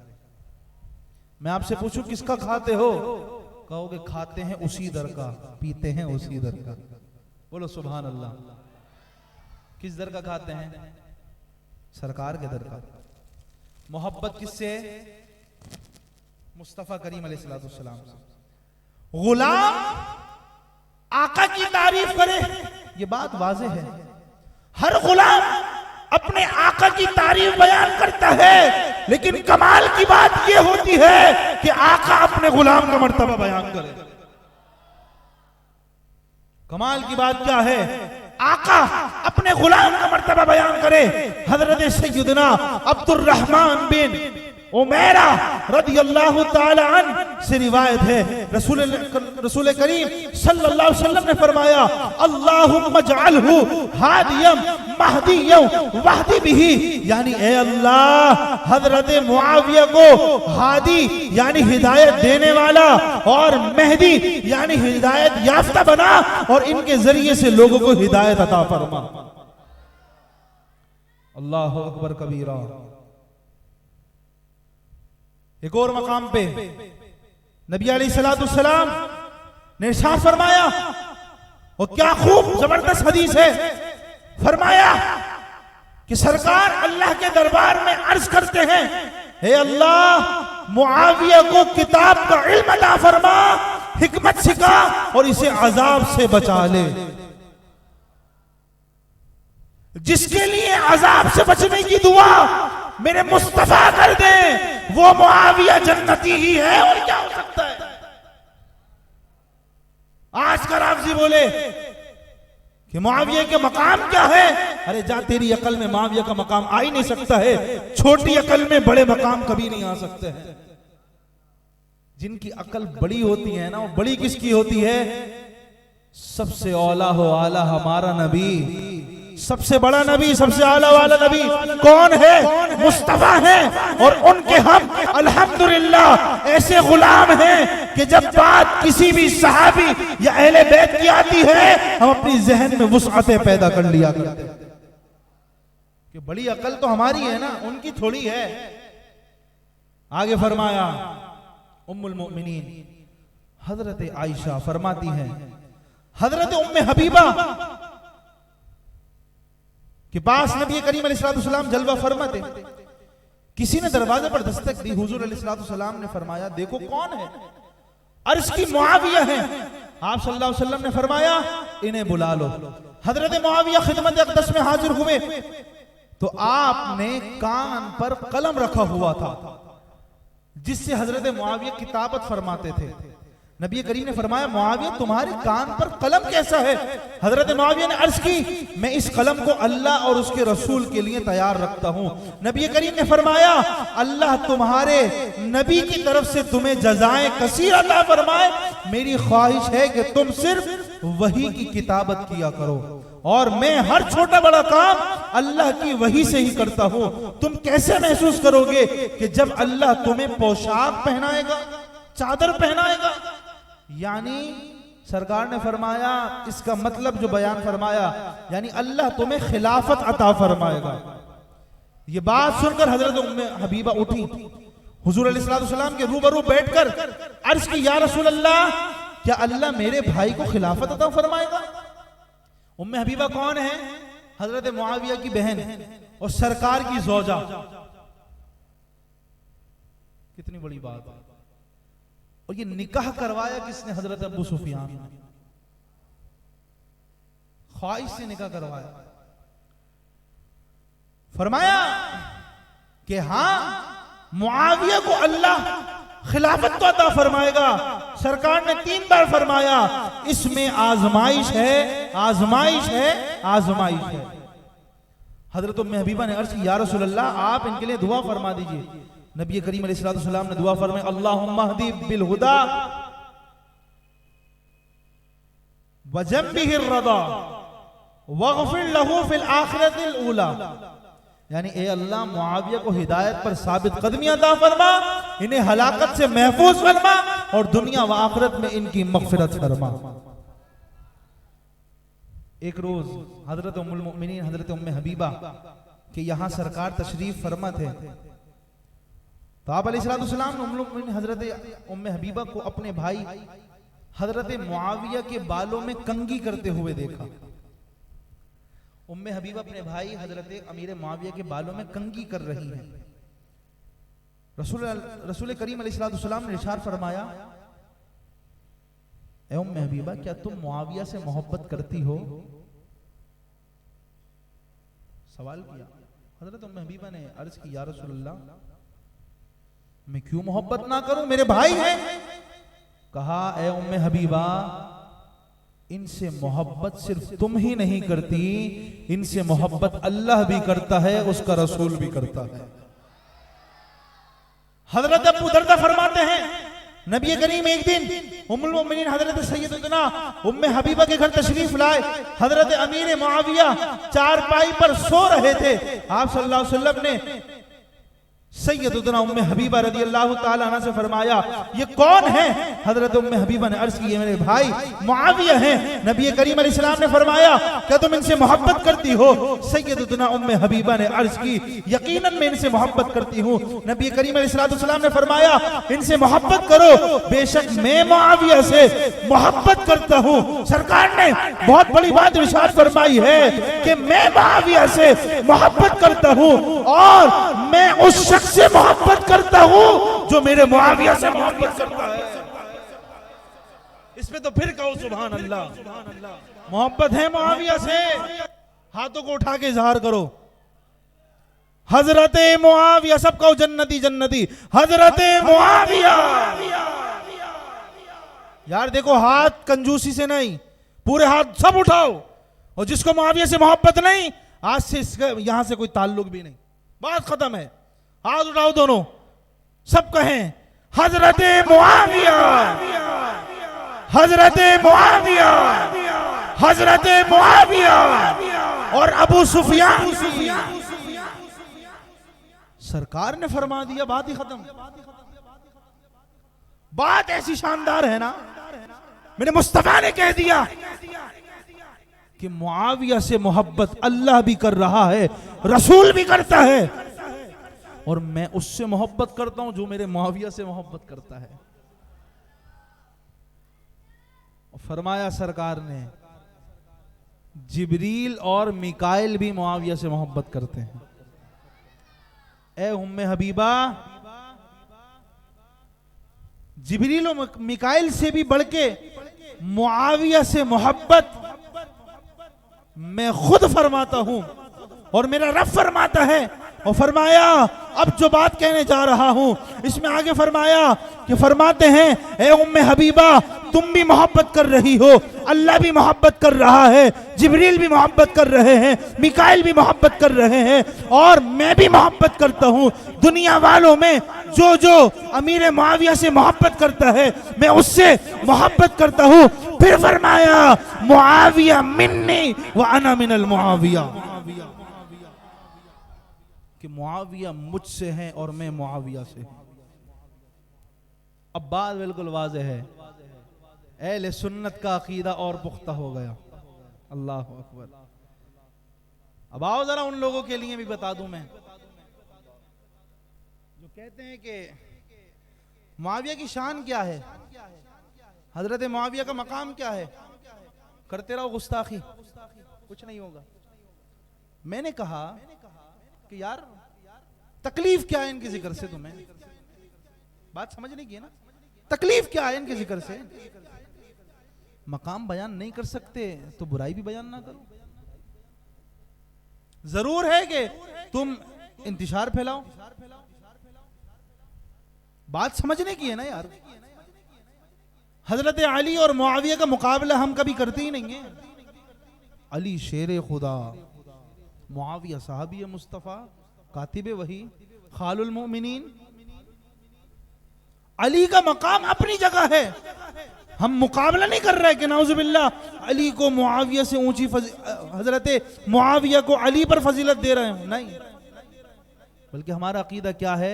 मैं आपसे पूछूं किसका खाते हो, कहोगे खाते हैं उसी दर का, पीते हैं उसी दर का। बोलो सुभान अल्लाह। किस दर का खाते हैं? सरकार के दर का। मोहब्बत किससे? मुस्तफा करीम अलैहिस्सलाम से। गुलाम आका की तारीफ करे, ये बात वाज़ेह है। हर गुलाम अपने आका की तारीफ बयान करता है, लेकिन कमाल की बात यह होती है कि आका अपने गुलाम का मर्तबा बयान करे। कमाल की बात क्या है? आका अपने गुलाम का मर्तबा बयान करे। हजरत सैयदना अब्दुर्रहमान बिन उमैरा रदियल्लाहु ताला अन्हु से रिवायत है, रसूल करीम सल्लल्लाहु अलैहि वसल्लम ने फरमाया, अल्लाहुम्मा जअलहु हादियम महदियम वहदी बिही, यानी ए अल्लाह हजरत मुआविया को हादी यानी हिदायत देने वाला और मेहदी यानी हिदायत याफ्ता बना और इनके जरिए से लोगों को हिदायत अता फरमा। अल्लाहु अकबर कबीरा। एक और मकाम पे नबी अलैहिस्सलाम ने इरशाद फरमाया, और क्या खूब जबरदस्त हदीस है, फरमाया कि सरकार अल्लाह के दरबार में अर्ज करते हैं, हे अल्लाह मुआविया को किताब का इल्म अता फरमा, हिकमत सिखा और इसे अजाब से बचा ले। जिसके लिए अजाब से बचने की दुआ मेरे मुस्तफा कर दे, वो मुआविया जन्नती ही है, और क्या हो सकता है। आज का राफजी बोले कि मुआविया के मकाम क्या है, अरे जा, तेरी अकल में मुआविया का मकाम आ ही नहीं सकता है। छोटी अकल में बड़े मकाम कभी नहीं आ सकते हैं। जिनकी अकल बड़ी होती है ना, वो बड़ी किसकी होती है? सबसे औला हो आला हमारा नबी, सबसे बड़ा नबी, सबसे आला वाला नबी कौन है? मुस्तफा है। और उनके हम अल्हम्दुलिल्लाह ऐसे गुलाम हैं कि जब बात किसी भी सहाबी या अहले बैत की आती है, हम अपनी जहन में वुसअतें पैदा कर लिया करते हैं कि बड़ी अकल तो हमारी है ना, उनकी थोड़ी है। आगे फरमाया, उम्मुल मोमिनीन हजरत आयशा फरमाती हैं, हजरत उम्मे हबीबा के पास नबी करीम अलैहिस्सलाम जलवा फरमाते, किसी ने दरवाजे पर दस्तक दी। हुजूर अलैहिस्सलाम ने फरमाया, देखो कौन है? अर्ज की मुआविया है। आप सल्लल्लाहु अलैहि वसल्लम ने फरमाया, इन्हें बुला लो। हजरत मुआविया खिदमत अक़दस में हाजिर हुए तो आपने कान पर कलम रखा हुआ था जिससे हजरत मुआविया किताबत फरमाते थे। नबी करीम ने फरमाया, मुआविया तुम्हारे कान पर कलम कैसा है? हजरत मुआविया ने अर्ज की, मैं इस कलम को अल्लाह और उसके रसूल के लिए तैयार रखता हूं। नबी करीम ने फरमाया, अल्लाह तुम्हारे नबी की तरफ से तुम्हें जज़ाए कसीर अता फरमाए। मेरी ख्वाहिश है कि तुम सिर्फ वही की किताबत किया करो और मैं हर छोटा बड़ा काम अल्लाह की वही से ही करता हूं। तुम कैसे महसूस करोगे कि जब अल्लाह तुम्हें पोशाक पहनाएगा, चादर पहनाएगा। यानी सरकार ने फरमाया, इसका मतलब जो बयान फरमाया, यानी अल्लाह तुम्हें खिलाफत अता फरमाएगा। ये बात सुनकर हजरत उम्मे हबीबा उठी, हुजूर अलैहिस्सलाम के रूबरू बैठकर अर्ज की, या रसूल अल्लाह, क्या अल्लाह मेरे भाई को खिलाफत अता फरमाएगा? उम्मे हबीबा कौन है? हजरत मुआविया की बहन और सरकार की ज़ौजा। कितनी बड़ी बात है। और ये निकाह करवाया किसने? हजरत अबू सुफियान ने। ख्वाहिश से निकाह करवाया। फरमाया कि हां, मुआविया को अल्लाह खिलाफत तो अता फरमाएगा, सरकार ने 3 बार फरमाया इसमें आजमाइश है, आजमाइश है, आजमाइश है। हजरत उम्मे हबीबा ने अर्ज की, या रसूल अल्लाह आप इनके लिए दुआ फरमा दीजिए। नबी करीम अलैहिस्सलाम ने दुआ फरमाई, अल्लाहुम्मा हदी बिल हुदा वजम्बिहिर रदा वगफिर लहू फिल आखिरतिल ऊला। यानी ए अल्लाह मुआविया को हिदायत पर साबित कदमी अता फरमा, इन्हें हलाकत से महफूज फरमा और दुनिया व आखिरत में इनकी मगफिरत फरमा। एक रोज हजरत उम्मुल मोमिनीन हजरत उम्मे हबीबा के यहां सरकार तशरीफ फरमा थे, तो आप अलैहिस्सलाम ने उम्मुल मोमिनीन हजरत उम्मे हबीबा को अपने भाई हजरत मुआविया के बालों में कंघी करते हुए देखा। उम्मे हबीबा अपने भाई हजरत अमीर मुआविया के बालों में कंघी कर रही हैं। रसूल करीम अलैहिस्सलाम ने इरशाद फरमाया, ए उम्मे हबीबा क्या तुम मुआविया से मोहब्बत करती हो? सवाल किया। हजरत उम्मे हबीबा ने अर्ज की, या रसूलल्लाह मैं क्यों मोहब्बत ना करूं, मेरे भाई हैं। कहा, ए उम्मे हबीबा इनसे मोहब्बत सिर्फ तुम ही नहीं करती, इनसे मोहब्बत अल्लाह भी करता है, उसका रसूल भी करता है। हजरत अबू दरदा फरमाते हैं, नबी करीम एक दिन उम्मुल मोमिनीन हजरत सैयदना उम्मे हबीबा के घर तशरीफ लाए। हजरत अमीर मुआविया चारपाई पर सो रहे थे। आप सल्लल्लाहु अलैहि वसल्लम ने सैयदना उम्मे हबीबा रदियल्लाहु ताला अन्हा से फरमाया, ये कौन है? हजरत उम्मे हबीबा ने अर्ज की, मेरे भाई मुआविया हैं। नबी करीम अलैहिस्सलाम ने फरमाया, क्या तुम इनसे मोहब्बत करती हो? सैयदना उम्मे हबीबा ने अर्ज की, यकीनन मैं इनसे मोहब्बत करती हूँ। नबी करीम अलैहिस्सलाम ने फरमाया, इनसे मोहब्बत करो, बेशक मैं मुआविया से मोहब्बत करता हूँ। सरकार ने बहुत बड़ी बात इरशाद फरमाई है कि मैं मुआविया से मोहब्बत करता हूँ और मैं उस शख्स से मोहब्बत करता हूं जो मेरे मुआविया से मोहब्बत करता है। इसमें तो फिर कहो सुभान अल्लाह। मोहब्बत है मुआविया से, हाथों को उठा के इजहार करो। हजरत मुआविया, सब कहो जन्नती जन्नती, हजरत मुआविया। यार देखो, हाथ कंजूसी से नहीं, पूरे हाथ सब उठाओ। और जिसको मुआविया से मोहब्बत नहीं, आज से इसका यहां से कोई ताल्लुक भी नहीं, बात खत्म है। हाथ उठाओ दोनों, सब कहें हजरत मुआविया, हजरत मुआविया, हजरत मुआविया और अबू सुफियान। सरकार ने फरमा दिया, बात ही खत्म। बात ऐसी शानदार है ना, मेरे मुस्तफा ने कह दिया कि मुआविया से मोहब्बत अल्लाह भी कर रहा है, रसूल भी करता है, और मैं उससे मोहब्बत करता हूं जो मेरे मुआविया से मोहब्बत करता है। फरमाया सरकार ने, जिब्रील और मिकाइल भी मुआविया से मोहब्बत करते हैं। ए उम्मे हबीबा, जिब्रील और मिकाइल से भी बढ़ के मुआविया से मोहब्बत मैं खुद फरमाता हूं और मेरा रब फरमाता है। और फरमाया, अब जो बात कहने जा रहा हूं इसमें आगे फरमाया कि फरमाते हैं, ए उम्मे हबीबा तुम भी मोहब्बत कर रही हो, अल्लाह भी मोहब्बत कर रहा है, जिब्रील भी मोहब्बत कर रहे हैं, मिकाइल भी मोहब्बत कर रहे हैं, और मैं भी मोहब्बत करता हूं। दुनिया वालों में जो जो अमीर मुआविया से मोहब्बत करता है, मैं उससे मोहब्बत करता हूं। फिर फरमाया, मुआविया मिन्नी व अना मिनल मुआविया, कि मुआविया मुझसे हैं और मैं मुआविया से। अब बात बिल्कुल वाज़ेह है, अहले सुन्नत का अकीदा और पुख्ता हो गया। अल्लाह अकबर। अब आओ जरा उन लोगों के लिए भी बता दूं मैं, जो कहते हैं कि मुआविया की शान क्या है, हजरत मुआविया का मकाम क्या है, करते रहो गुस्ताखी, कुछ नहीं होगा। मैंने कहा कि यार तकलीफ क्या है इनके जिक्र से, तुम्हें बात समझने की है ना, तकलीफ क्या है इनके जिक्र से? मकाम बयान नहीं कर सकते तो बुराई भी बयान ना करो। जरूर है कि तुम इंतशार फैलाओ, बात समझने की है ना यार। हजरत अली और मुआविया का मुकाबला हम कभी करते ही नहीं है। अली शेर खुदा, मुआविया साहबी मुस्तफ़ा, कातिबे वही, खालुल मोमिनीन। अली का मकाम अपनी जगह है, हम मुकाबला नहीं कर रहे कि नाउजुबिल्लाह अली को मुआविया से ऊंची हजरत मुआविया को अली पर फजीलत दे रहे हैं, नहीं। बल्कि हमारा अकीदा क्या है,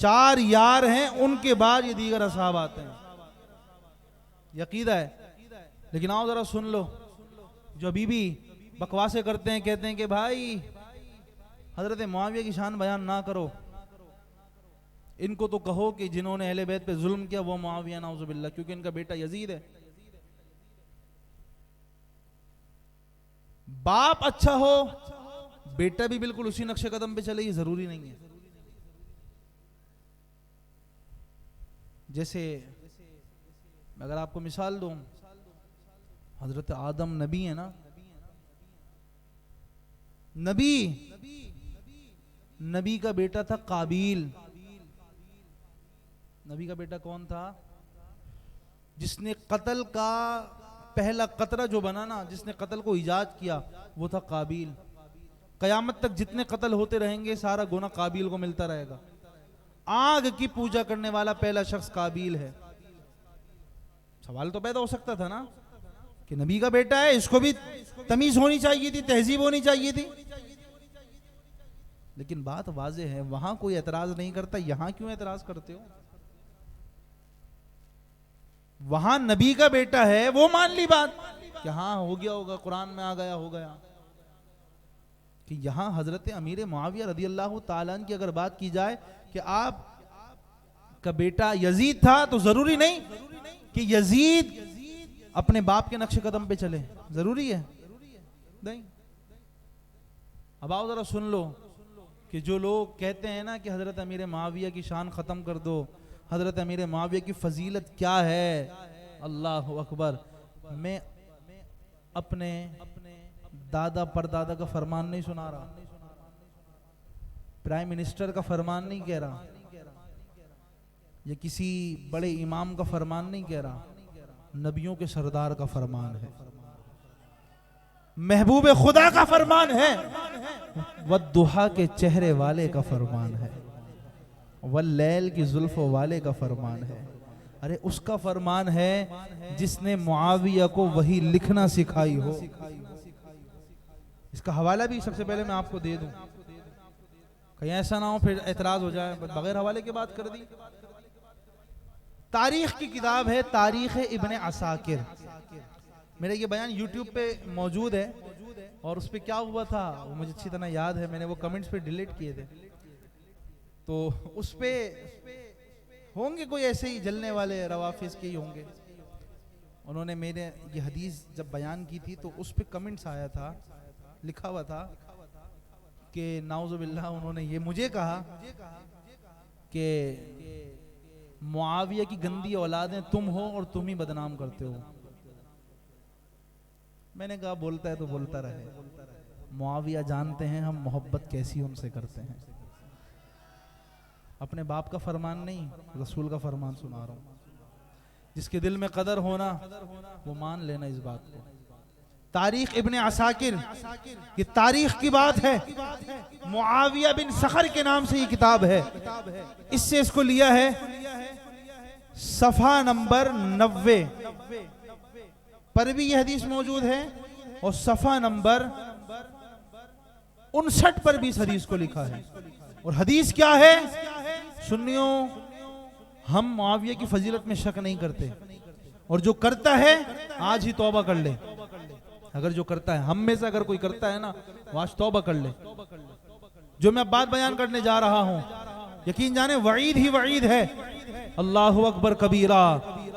4 यार हैं, उनके बाद ये दीगर असहाब आते हैं, यकीदा है। लेकिन आओ जरा सुन लो, जो अभी भी बकवासे करते हैं, कहते हैं कि भाई हजरत मुआविया की शान बयान ना करो, इनको तो कहो कि जिन्होंने अहले बैत पे जुल्म किया वो मुआविया नाउजुबिल्लाह, क्योंकि इनका बेटा यजीद है। बाप अच्छा हो, बेटा भी बिल्कुल उसी नक्शे कदम पे चले, ये जरूरी नहीं है। जैसे अगर आपको मिसाल दूं, हजरत आदम नबी है ना, नबी का बेटा था काबिल। नबी का बेटा कौन था? जिसने कत्ल का पहला कतरा जो बना ना, जिसने कत्ल को इजाद किया, वो था काबिल। कयामत तक जितने कत्ल होते रहेंगे सारा गुना काबिल को मिलता रहेगा। आग की पूजा करने वाला पहला शख्स काबिल है। सवाल तो पैदा हो सकता था ना कि नबी का बेटा है, इसको भी तमीज होनी चाहिए थी, तहजीब होनी चाहिए थी। लेकिन बात वाज़ेह है, वहां कोई एतराज नहीं करता, यहां क्यों एतराज करते हो? वहां नबी का बेटा है, वो मान ली बात कि हाँ हो गया होगा, कुरान में आ गया हो गया। कि यहां हजरत अमीर मुआविया रदी अल्लाह ताला की अगर बात की जाए कि आप का बेटा यजीद था, तो जरूरी नहीं कि यजीद अपने बाप के नक्शे कदम पे चले, जरूरी है नहीं। अब आओ जरा सुन लो कि जो लोग कहते हैं ना कि हजरत अमीर मुआविया की शान खत्म कर दो, हजरत अमीर मुआविया की फजीलत क्या है, अल्लाह अकबर। मैं अपने दादा परदादा का फरमान नहीं सुना रहा, प्राइम मिनिस्टर का फरमान नहीं कह रहा, या किसी बड़े इमाम का फरमान नहीं कह रहा, नबियों के सरदार का फरमान है, महबूब खुदा का फरमान है, वद्दुहा के चेहरे वाले का फरमान है, वल्लैल की जुल्फों वाले का फरमान है। अरे उसका फरमान है जिसने मुआविया को वही लिखना सिखाई हो। इसका हवाला भी सबसे पहले मैं आपको दे दूं, कहीं ऐसा ना हो फिर एतराज हो जाए, बगैर हवाले की बात कर दी। तारीख की किताब है तारीख इब्ने असाकिर, मेरा ये बयान यूट्यूब पे मौजूद है, और उस पे क्या हुआ था वो मुझे अच्छी तरह याद है, मैंने वो कमेंट्स पे डिलीट किए थे। तो उस पे होंगे कोई ऐसे ही जलने वाले रवाफिज के ही होंगे, उन्होंने मेरे ये हदीस जब बयान की थी तो उस पे कमेंट्स आया था, लिखा हुआ था कि नाउजुबिल्लाह उन्होंने ये मुझे कहा कि मुआविया की गंदी औलादें तुम हो और तुम ही बदनाम करते हो। मैंने कहा बोलता है तो बोलता रहे, मुआविया जानते हैं हम मोहब्बत कैसी उनसे करते हैं। अपने बाप का फरमान नहीं, रसूल का फरमान सुना रहा हूं। जिसके दिल में कदर होना वो मान लेना इस बात को। तारीख इब्ने असाकिर, ये तारीख की बात है, मुआविया बिन सखर के नाम से ये किताब है, इससे इसको लिया है। सफा नंबर 90 पर भी यह हदीस मौजूद है, और सफा नंबर 59 पर भी इस हदीस को लिखा है। और हदीस क्या है सुन्नियों, हम मुआविया की फजीलत में शक नहीं करते, और जो करता है आज ही तौबा कर ले। अगर जो करता है, हम में से अगर कोई करता है ना, वो आज तौबा कर ले। जो मैं बात बयान करने जा रहा हूं, यकीन जाने वईद ही वईद है। अल्लाहु अकबर कबीरा।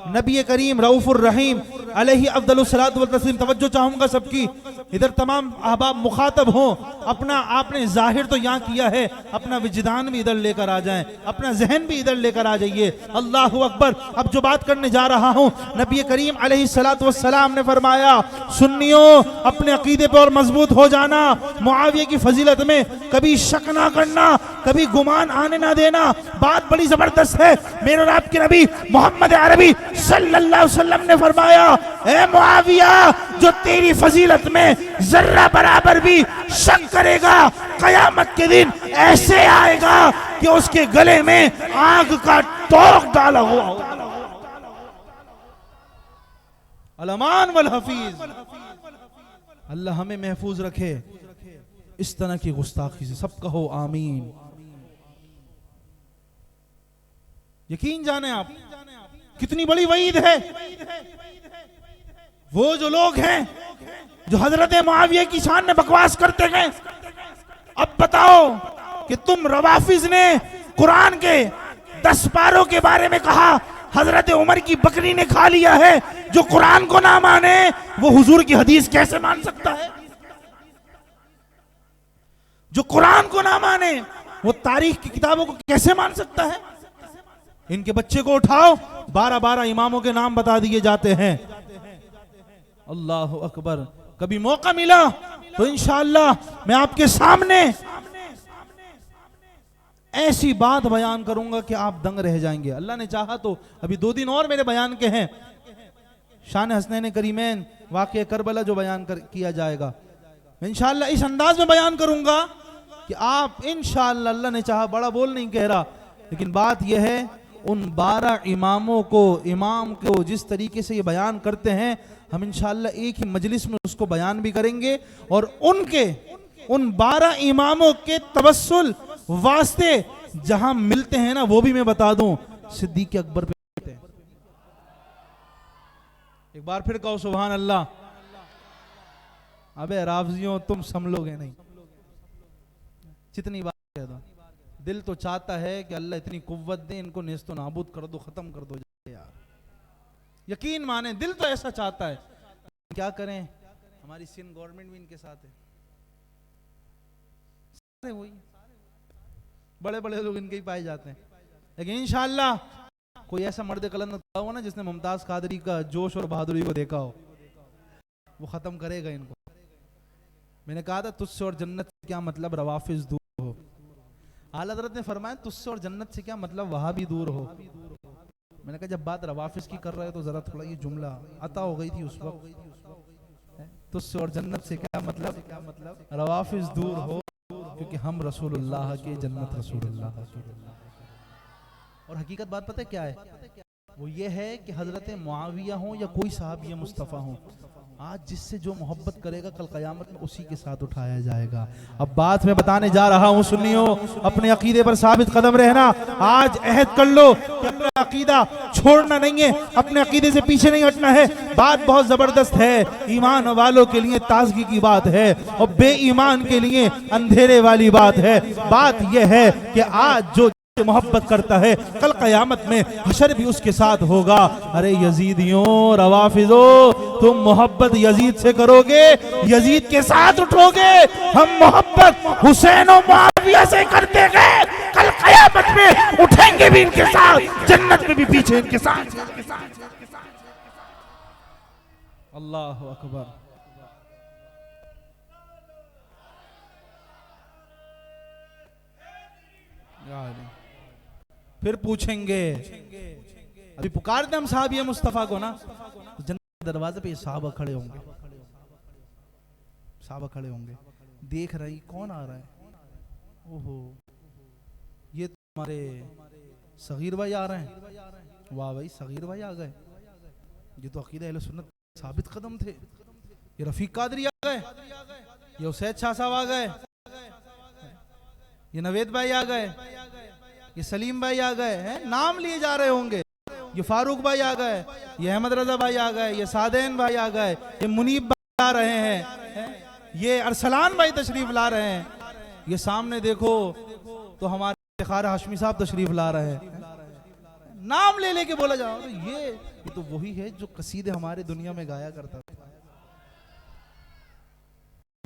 नबी करीम रऊफुर रहीम अलैहि अफ़दलुस सलातु व तस्लीम, तवज्जो चाहूंगा सबकी। इधर तमाम अहबाब मुखातब हों, अपना आपने जाहिर तो यहाँ किया है, अपना विजदान भी इधर लेकर आ जाएं, अपना जहन भी इधर लेकर आ जाइए। अल्लाहु अकबर। अब जो बात करने जा रहा हूँ, नबी करीम अलैहिस्सलातु वस्सलाम ने फरमाया, सुन्नियों अपने अकीदे पर और मजबूत हो जाना, मुआविया की फजीलत में कभी शक ना करना, कभी गुमान आने ना देना। बात बड़ी जबरदस्त है। मेरे और आपके नबी मोहम्मद अरबी सल्लल्लाहु अलैहि वसल्लम ने फरमाया, ए मुआविया, जो तेरी फजीलत में जर्रा बराबर भी शक करेगा, कयामत के दिन ऐसे आएगा कि उसके गले में आग का तोक डाला हुआ होगा। अलमान वल हफीज। अल्लाह हमें महफूज रखे इस तरह की गुस्ताखी से। सब कहो आमीन। यकीन जाने आप कितनी बड़ी वईद है। वो जो लोग हैं जो हजरत मुआविया की शान में बकवास करते हैं, अब बताओ कि तुम रवाफिज ने कुरान के 10 पारों के बारे में कहा, हजरत उमर की बकरी ने खा लिया है। जो कुरान को ना माने वो हुजूर की हदीस कैसे मान सकता है? जो कुरान को ना माने वो तारीख की किताबों को कैसे मान सकता है? इनके बच्चे को उठाओ, 12 इमामों के नाम बता दिए जाते हैं। अल्लाह अकबर। कभी मौका मिला तो इंशाअल्लाह मैं आपके सामने ऐसी बात बयान करूंगा कि आप दंग रह जाएंगे। अल्लाह ने चाहा तो अभी 2 दिन और मेरे बयान के हैं। शान हसनैन करीमैन, वाक़या करबला जो बयान किया जाएगा, मैं इंशाअल्लाह इस अंदाज में बयान करूंगा कि आप इंशाअल्लाह, अल्लाह ने चाहा, बड़ा बोल नहीं कह रहा, लेकिन बात यह है उन 12 इमामों को, इमाम को जिस तरीके से ये बयान करते हैं, हम इंशाअल्लाह एक ही मजलिस में उसको बयान भी करेंगे और उनके उन 12 इमामों के तवस्सुल वास्ते जहां मिलते हैं ना, वो भी मैं बता दूं, सिद्दीक अकबर पे मिलते हैं। एक बार फिर कहो सुभान अल्लाह। अबे राफजियों, तुम समझोगे नहीं, जितनी बात कह दो। दिल तो चाहता है कि अल्लाह इतनी कुव्वत दे, इनको नेस्तो नाबूद कर दो, खत्म कर दो यार। यकीन माने, दिल तो ऐसा चाहता है। क्या करें, हमारी सिंध गवर्नमेंट भी इनके साथ है। सारे वही बड़े बड़े लोग इनके ही पाए जाते हैं। लेकिन इंशाअल्लाह कोई ऐसा मर्द कलंद हो ना जिसने मुमताज कादरी का जोश और बहादुरी को देखा हो, वो खत्म करेगा इनको। मैंने कहा था तुझसे और जन्नत से क्या मतलब रवाफिज दूर हो। आला हज़रत ने फरमाया तुझसे और जन्नत से क्या मतलब वहां भी दूर हो। मैंने कहा जब बात रवाफिज की कर रहे हो तो जरा थोड़ा ये जुमला अता हो गई थी उस वक्त। तुझसे और जन्नत से क्या मतलब रवाफिज दूर हो, क्योंकि हम रसूलुल्लाह के, जन्नत रसूलुल्लाह की। और हकीकत बात पता है क्या है? वो ये है कि हजरत मुआविया हो या कोई साहबी मुस्तफ़ा हो, आज जिससे जो मोहब्बत करेगा कल क़यामत में उसी के साथ उठाया जाएगा। अब बात मैं बताने जा रहा हूँ, सुनियो, अपने अकीदे पर साबित कदम रहना। आज अहद कर लो कि अपना अकीदा छोड़ना नहीं है, अपने अकीदे से पीछे नहीं हटना है। बात बहुत जबरदस्त है, ईमान वालों के लिए ताजगी की बात है और बेईमान के लिए अंधेरे वाली बात है। बात यह है कि आज जो मोहब्बत करता है कल क़यामत में हशर भी उसके साथ होगा। अरे यजीदियों, रवाफिजो, तुम मोहब्बत यजीद से करोगे, यजीद के साथ उठोगे। हम मोहब्बत हुसैन और मुआविया से करते गए, कल क़यामत में उठेंगे भी इनके साथ, जन्नत में भी पीछे इनके साथ। अल्लाह अकबर। फिर पूछेंगे, अभी पुकारते हम साहबी मुस्तफा को ना, तो जन्नत के दरवाजे पे साहबा खड़े होंगे, साहबा खड़े होंगे, देख रहे कौन आ रहा है। ओहो, ये तुम्हारे सगीर भाई आ रहे हैं। वाह भाई, सगीर भाई आ गए, ये तो अकीदा अहले सुन्नत साबित कदम थे। ये रफीक कादरी आ गए, ये हुसैन शाह साहब आ गए, ये नवेद भाई आ गए, ये सलीम भाई आ गए हैं, नाम लिए जा रहे होंगे। ये फारूक भाई आ गए, ये अहमद रजा भाई आ गए, ये सादेन भाई आ गए, ये मुनीब भाई आ रहे हैं, ये अरसलान भाई तशरीफ ला रहे हैं। ये सामने देखो तो हमारे खार हाशमी साहब तशरीफ ला रहे हैं। नाम ले लेके बोला जाओ तो ये तो वही है जो कसीदे हमारे दुनिया में गाया करता था।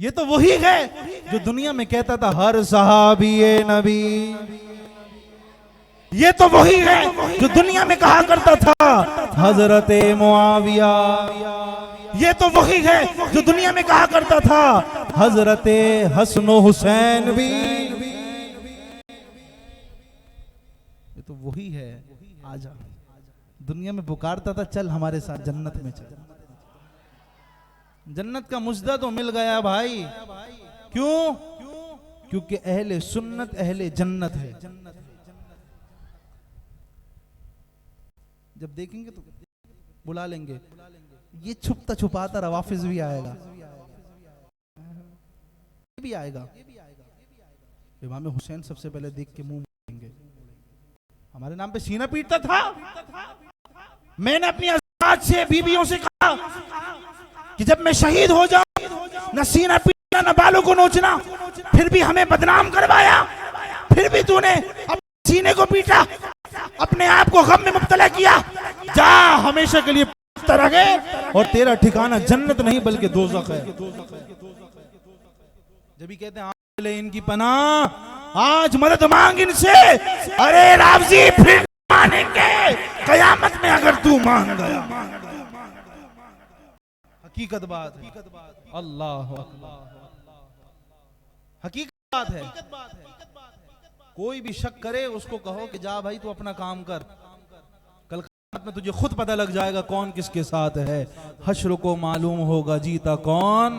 ये तो वही है जो दुनिया में कहता था हर सहाबी नबी। ये तो वही है जो दुनिया में कहा करता था हजरत मुआविया। ये तो वही है जो दुनिया में कहा करता था हजरत हसन हुसैन भी। ये तो वही है आजा दुनिया में पुकारता था चल हमारे साथ जन्नत में चल। जन्नत का मुजदा तो मिल गया भाई। क्यों? क्योंकि अहले सुन्नत अहले जन्नत है। जब देखेंगे तो बुला लेंगे। ये छुपता छुपाता रवाफिज भी आएगा, भी आएगा। इमाम हुसैन सबसे पहले देख के मुंह मोड़ेंगे। हमारे नाम पे सीना पीटता था। मैंने अपनी आजाद से बीबियों से कहा कि जब मैं शहीद हो जाऊं न सीना पीटना न बालों को नोचना। फिर भी हमें बदनाम करवाया, फिर भी तूने अपने सीने को पीटा, अपने आप को गम में मुब्तला किया। जा हमेशा के लिए रहे और तेरा ठिकाना जन्नत नहीं बल्कि दोज़ख है। जब भी कहते हैं ले इनकी पनाह, आज मदद मांग इनसे। अरे रावजी फिर मानेंगे कयामत में अगर तू मान गया। हकीकत बात है। अल्लाह हकीकत बात है। कोई भी शक करे उसको कहो कि जा भाई तू अपना काम कर, कल क़यामत में तुझे खुद पता लग जाएगा कौन किसके साथ है। हश्र को मालूम होगा जीता कौन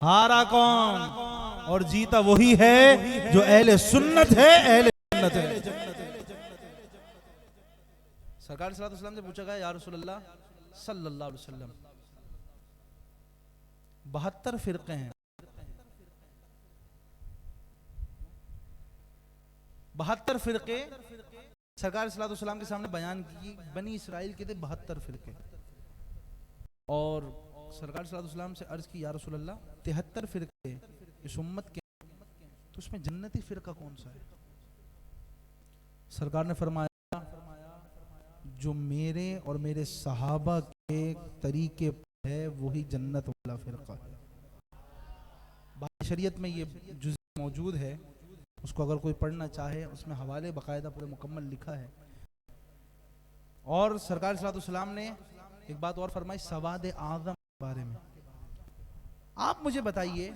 हारा कौन, और जीता वही है जो अहले सुन्नत है, अहले सुन्नत है। सरकार सल्लल्लाहु अलैहि वसल्लम से पूछा गया या रसूलल्लाह सल्लल्लाहु अलैहि वसल्लम 72 फिरके हैं, 72 फिरके सरकार सल्लल्लाहु अलैहि वसल्लम के सामने बयान की। बनी इसराइल के थे 72 फिरके। और सरकार सल्लल्लाहु अलैहि वसल्लम से अर्ज की या रसूलल्लाह 73 फिरके इस उम्मत के, तो उसमें जन्नती फिरका कौन सा है? सरकार ने फरमाया जो मेरे और मेरे सहाबा के तरीके है वही जन्नत वाला फिरका है। बाकी शरीयत में ये जुज़ मौजूद है, उसको अगर कोई पढ़ना चाहे उसमें हवाले बाकायदा पूरे मुकम्मल लिखा है। और सरकार सल्लल्लाहु अलैहि वसल्लम ने एक बात और फरमाई सवाद आज़म के बारे में। आप मुझे बताइए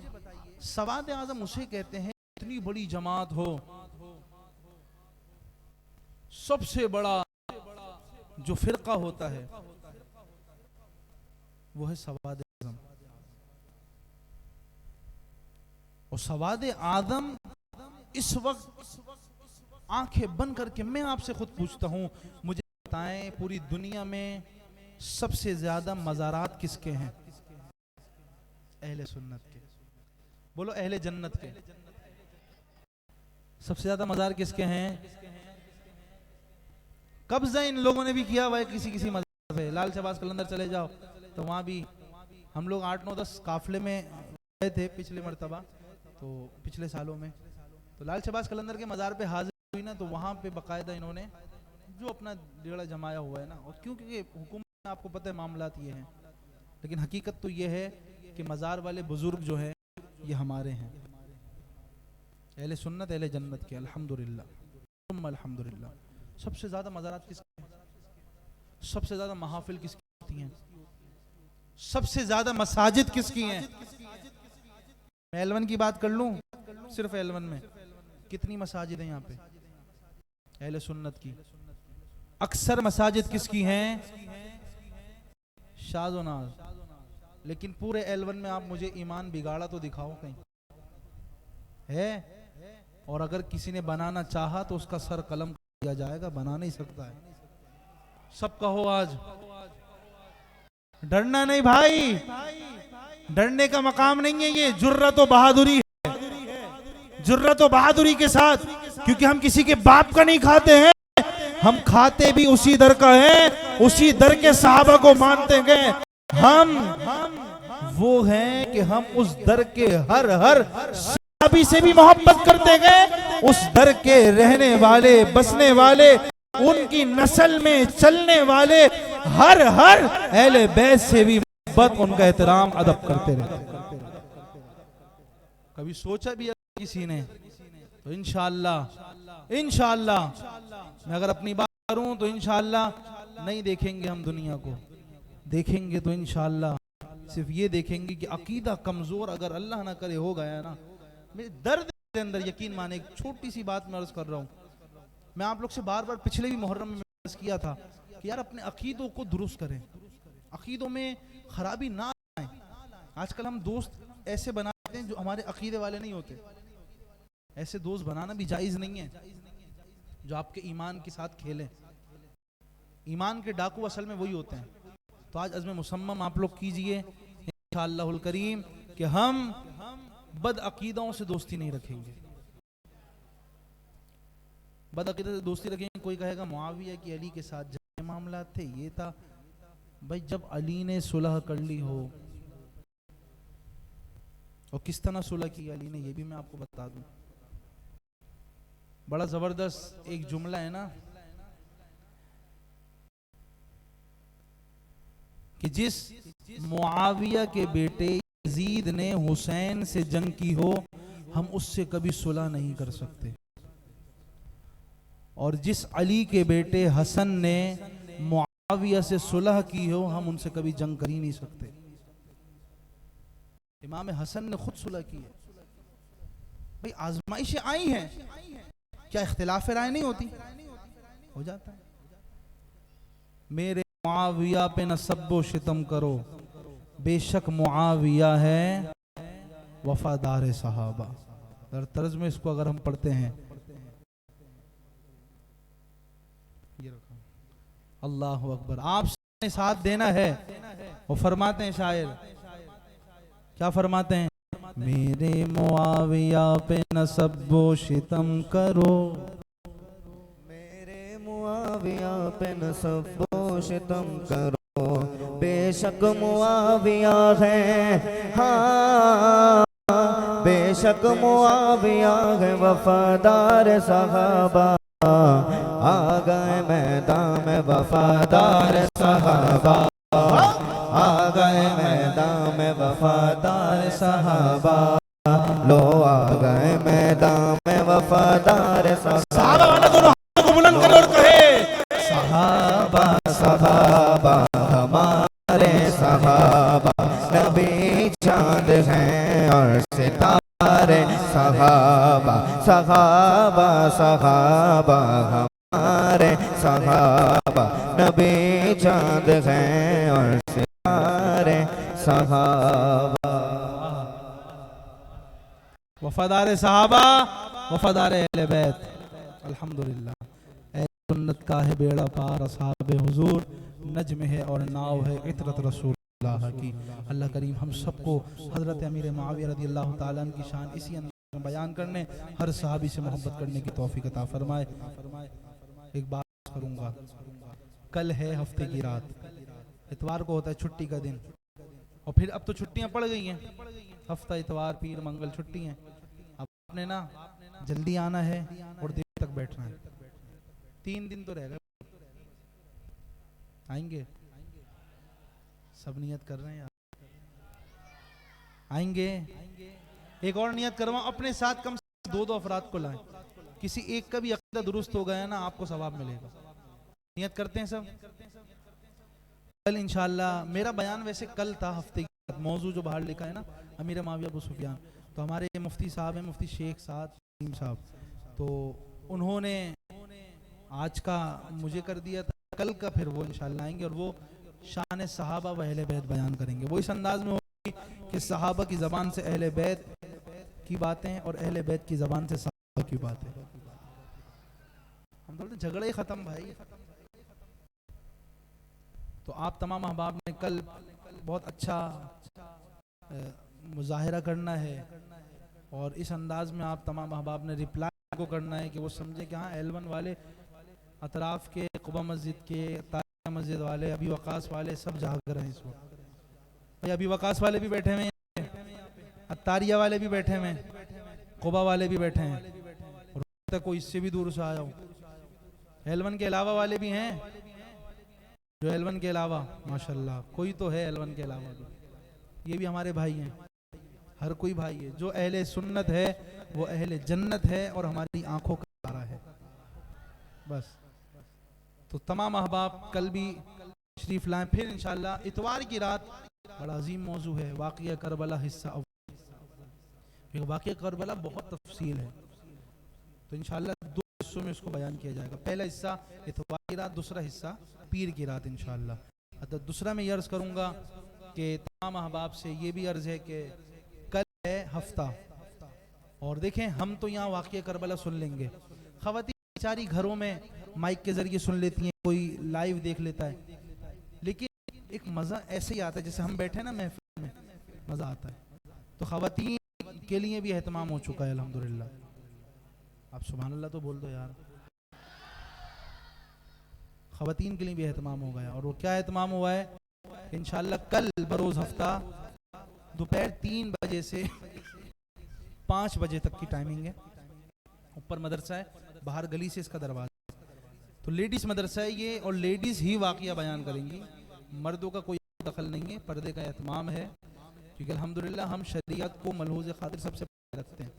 सवाद आज़म उसे कहते हैं इतनी बड़ी जमात हो, सबसे बड़ा जो फिरका होता है वो है सवाद आज़म। और सवाद आज़म इस वक्त आंखें बंद करके मैं आपसे खुद पूछता हूं, मुझे बताएं पूरी दुनिया में सबसे ज्यादा मज़ारात किसके हैं? अहले सुन्नत के। बोलो अहले जन्नत के। सबसे ज्यादा मज़ार किसके हैं? कब्जा इन लोगों ने भी किया हुआ है किसी किसी मज़ार पे। लाल शहबाज कलंदर चले जाओ तो वहां भी हम लोग 8-9-10 काफिले में गए थे पिछले मरतबा, तो पिछले सालों में तो लाल शहबाज कलंदर के मज़ार पे हाजिर हुई ना, तो वहां पे बाकायदा इन्होंने जो अपना डेड़ा जमाया हुआ है ना, और क्योंकि हुकूमत में आपको पता है मामलात ये हैं, लेकिन हकीकत तो ये है कि मज़ार वाले बुजुर्ग जो हैं ये हमारे हैं, अहले सुन्नत अहले जन्नत के। अल्हम्दुलिल्लाह अल्हम्दुलिल्लाह। सबसे ज्यादा मज़ारात किसके हैं? सबसे ज्यादा महाफिल किसकी होती हैं? सबसे ज्यादा मसाजिद किसकी हैं? मैं L1 की बात कर लूं, सिर्फ L1 में कितनी मसाजिद हैं यहाँ पे? अहले सुन्नत की। अक्सर मसाजिद किसकी हैं? शाज़ व नाज़। लेकिन पूरे L1 में आप मुझे ईमान बिगाड़ा तो दिखाओ कहीं है? और अगर किसी ने बनाना चाहा तो उसका सर कलम किया जाएगा, बना नहीं सकता है। सब कहो आज डरना नहीं भाई, डरने का मकाम नहीं है ये, जुर्रत और बहादुरी है, जुर्रत और बहादुरी के साथ। क्योंकि हम किसी के बाप का नहीं खाते हैं, हम खाते भी उसी दर का है, उसी दर के सहाबा को मानते हैं। हम वो हैं कि हम उस दर के हर सहाबी से भी मोहब्बत करते गए, उस दर के रहने वाले बसने वाले उनकी नस्ल में चलने वाले हर अहले बैत से भी मोहब्बत उनका एहतराम अदब करते रहे। कभी सोचा भी अगर किसी ने तो इंशाअल्लाह मैं अगर अपनी बात करूं तो इंशाअल्लाह नहीं देखेंगे हम दुनिया को, देखेंगे तो इंशाअल्लाह सिर्फ ये देखेंगे कि अकीदा कमजोर अगर अल्लाह ना करे हो गया ना, मेरे दर्द के अंदर यकीन माने। एक छोटी सी बात मैं अर्ज कर रहा हूँ, मैं आप लोग से बार बार पिछले भी मुहर्रम में अर्ज किया था कि यार अपने अकीदों को दुरुस्त करें, अकीदों में खराबी ना आए। आजकल हम दोस्त ऐसे बनाते हैं जो हमारे अकीदे वाले नहीं होते। ऐसे दोस्त बनाना भी जायज नहीं है जो आपके ईमान के साथ खेलें। ईमान के डाकू असल में वही होते हैं। तो आज अज़्म मुसम्मम आप लोग कीजिए इंशाअल्लाहुल करीम कि हम बद अकीदाओं से दोस्ती नहीं रखेंगे। बद अकीदा से दोस्ती रखेंगे। कोई कहेगा मुआविया की अली के साथ जो मामला थे ये था, भाई जब अली ने सुलह कर ली हो, और किस तरह सुलह की अली ने, ये भी मैं आपको बता दूं। बड़ा जबरदस्त एक जुमला है ना कि जिस मुआविया के बेटे यजीद ने हुसैन से जंग की हो, हम उससे कभी सुलह नहीं कर सकते, और जिस अली के बेटे हसन ने मुआविया से सुलह की हो, हम उनसे कभी जंग कर ही नहीं सकते। इमाम हसन ने खुद सुलह की है। भाई आजमाइशें आई हैं, क्या इख्तिलाफ राय नहीं होती? हो जाता है। मेरे मुआविया पे न सब्बो शितम करो, बेशक मुआविया है वफादार सहाबा। दर तर्ज में इसको अगर हम पढ़ते हैं, ये रखा, अल्लाहु अकबर, आपने साथ देना है। वो फरमाते हैं शायर, क्या फरमाते हैं? मेरे मुआविया पे न सब्बो शितम करो, मेरे मुआविया पे न सब्बो शितम करो, बेशक मुआविया है, हाँ बेशक मुआविया है वफादार सहाबा। आ गए मैदान में वफादार सहाबा, आ गए मैदान में वफादार सहाबा, लो आ गए मैदान में वफादार सहाबा वाला दोनों हाथों को बुलंद कर और कहे सहाबा सहाबा हमारे सहाबा, नबी चांद हैं और सितारे, सहाबा सहाबा सहाबा हमारे सहाबा, नबी चांद हैं और सितारे सहाबा। वफादार सहाबा, वफादार अहले बैत। अल्हम्दुलिल्लाह, अहले सुन्नत का है बेड़ा पार, असहाबे हुजूर नज्म है और नाव है इतरत रसूलुल्लाह की। अल्लाह करीम हम सबको हजरत अमीर मुआविया रज़ी अल्लाह ताला अन्हु की शान इसी अंदाज़ में बयान करने, हर सहाबी से मोहब्बत करने की तौफीक अता फरमाए। एक बात करूंगा, कल है हफ्ते की रात, इतवार को होता है छुट्टी का दिन, और फिर अब तो छुट्टियां पड़ गई हैं, हफ्ता इतवार पीर मंगल छुट्टी हैं। अब आपने ना जल्दी आना है और देर तक बैठना है। 3 दिन तो रह गए, आएंगे सब, नियत कर रहे हैं यार, आएंगे। एक और नियत करवा, अपने साथ कम से कम 2 अफराद को लाएं। किसी एक का भी अकीदा दुरुस्त हो गया ना, आपको सवाब मिलेगा। नियत करते हैं सब। कल इंशाअल्लाह, मेरा बयान वैसे कल था हफ्ते की, मौजू जो बाहर लिखा है ना अमीर मुआविया अबू सुफियान, तो हमारे मुफ्ती साहब हैं, मुफ्ती शेख साहब, तो उन्होंने आज का मुझे कर दिया था, कल का फिर वो इंशाअल्लाह आएंगे और वो शान सहाबा व अहले बैत बयान करेंगे। वो इस अंदाज में होगी कि सहाबा की ज़बान से अहले बैत की बातें और अहले बैत की ज़बान से सहाबा की बातें। हम बोलते झगड़े ख़त्म भाई। तो आप तमाम अहबाब ने कल बहुत अच्छा मुजाहिरा करना है, और इस अंदाज में आप तमाम अहबाब ने रिप्लाई को करना है कि वो समझे कि हाँ एलवन वाले, अतराफ़ के, कुबा मस्जिद के, तारिया मस्जिद वाले, अभी वकास वाले सब जाग रहे हैं इस वक्त। भाई अभी वकास वाले भी बैठे हुए हैं, तारिया वाले भी बैठे हुए हैं, कुबा वाले भी बैठे हैं, और तक कोई इससे भी दूर से आया हो। एलवन के अलावा वाले भी हैं, जो एलवन के अलावा माशाल्लाह कोई तो है एलवन के अलावा भी, ये भी हमारे भाई हैं। हर कोई भाई है। जो अहले सुन्नत है वो अहले जन्नत है और हमारी आंखों का तारा है। बस तो तमाम अहबाब कल भी तशरीफ लाएं। फिर इंशाअल्लाह इतवार की रात बड़ा अजीम मौजू है, वाक़िया करबला हिस्सा अव्वल, क्योंकि वाक़िया करबला बहुत तफसील है। तो इंशाअल्लाह 2 हिस्सों में उसको बयान किया जाएगा। पहला हिस्सा इतवार की रात, दूसरा हिस्सा पीर की रात इंशाअल्लाह। अतः दूसरा मैं ये अर्ज़ करूँगा कि तमाम अहबाब से ये भी अर्ज़ है कि कल है हफ्ता, और देखें हम तो यहाँ वाक़िया करबला सुन लेंगे, ख़वातीन बेचारी घरों में माइक के ज़रिए सुन लेती हैं, कोई लाइव देख लेता है, लेकिन एक मज़ा ऐसे ही आता है जैसे हम बैठे ना महफिल में, मज़ा आता है। तो ख़वातीन के लिए भी एहतमाम हो चुका है अल्हम्दुलिल्लाह। आप सुभान अल्लाह तो बोल दो यार। ख़वातीन के लिए भी एहतमाम हो गया, और वो क्या एहतमाम हुआ है, इंशाअल्लाह कल बरोज़ हफ्ता दोपहर 3 बजे से 5 बजे तक की टाइमिंग है। ऊपर मदरसा है, बाहर गली से इसका दरवाजा। तो लेडीज़ मदरसा है ये, और लेडीज़ ही वाक़िया बयान करेंगी, मर्दों का कोई दखल नहीं है। पर्दे का एहतमाम है, क्योंकि अल्हम्दुलिल्लाह हम शरीयत को मलहूज़ खातिर सबसे पहले रखते हैं।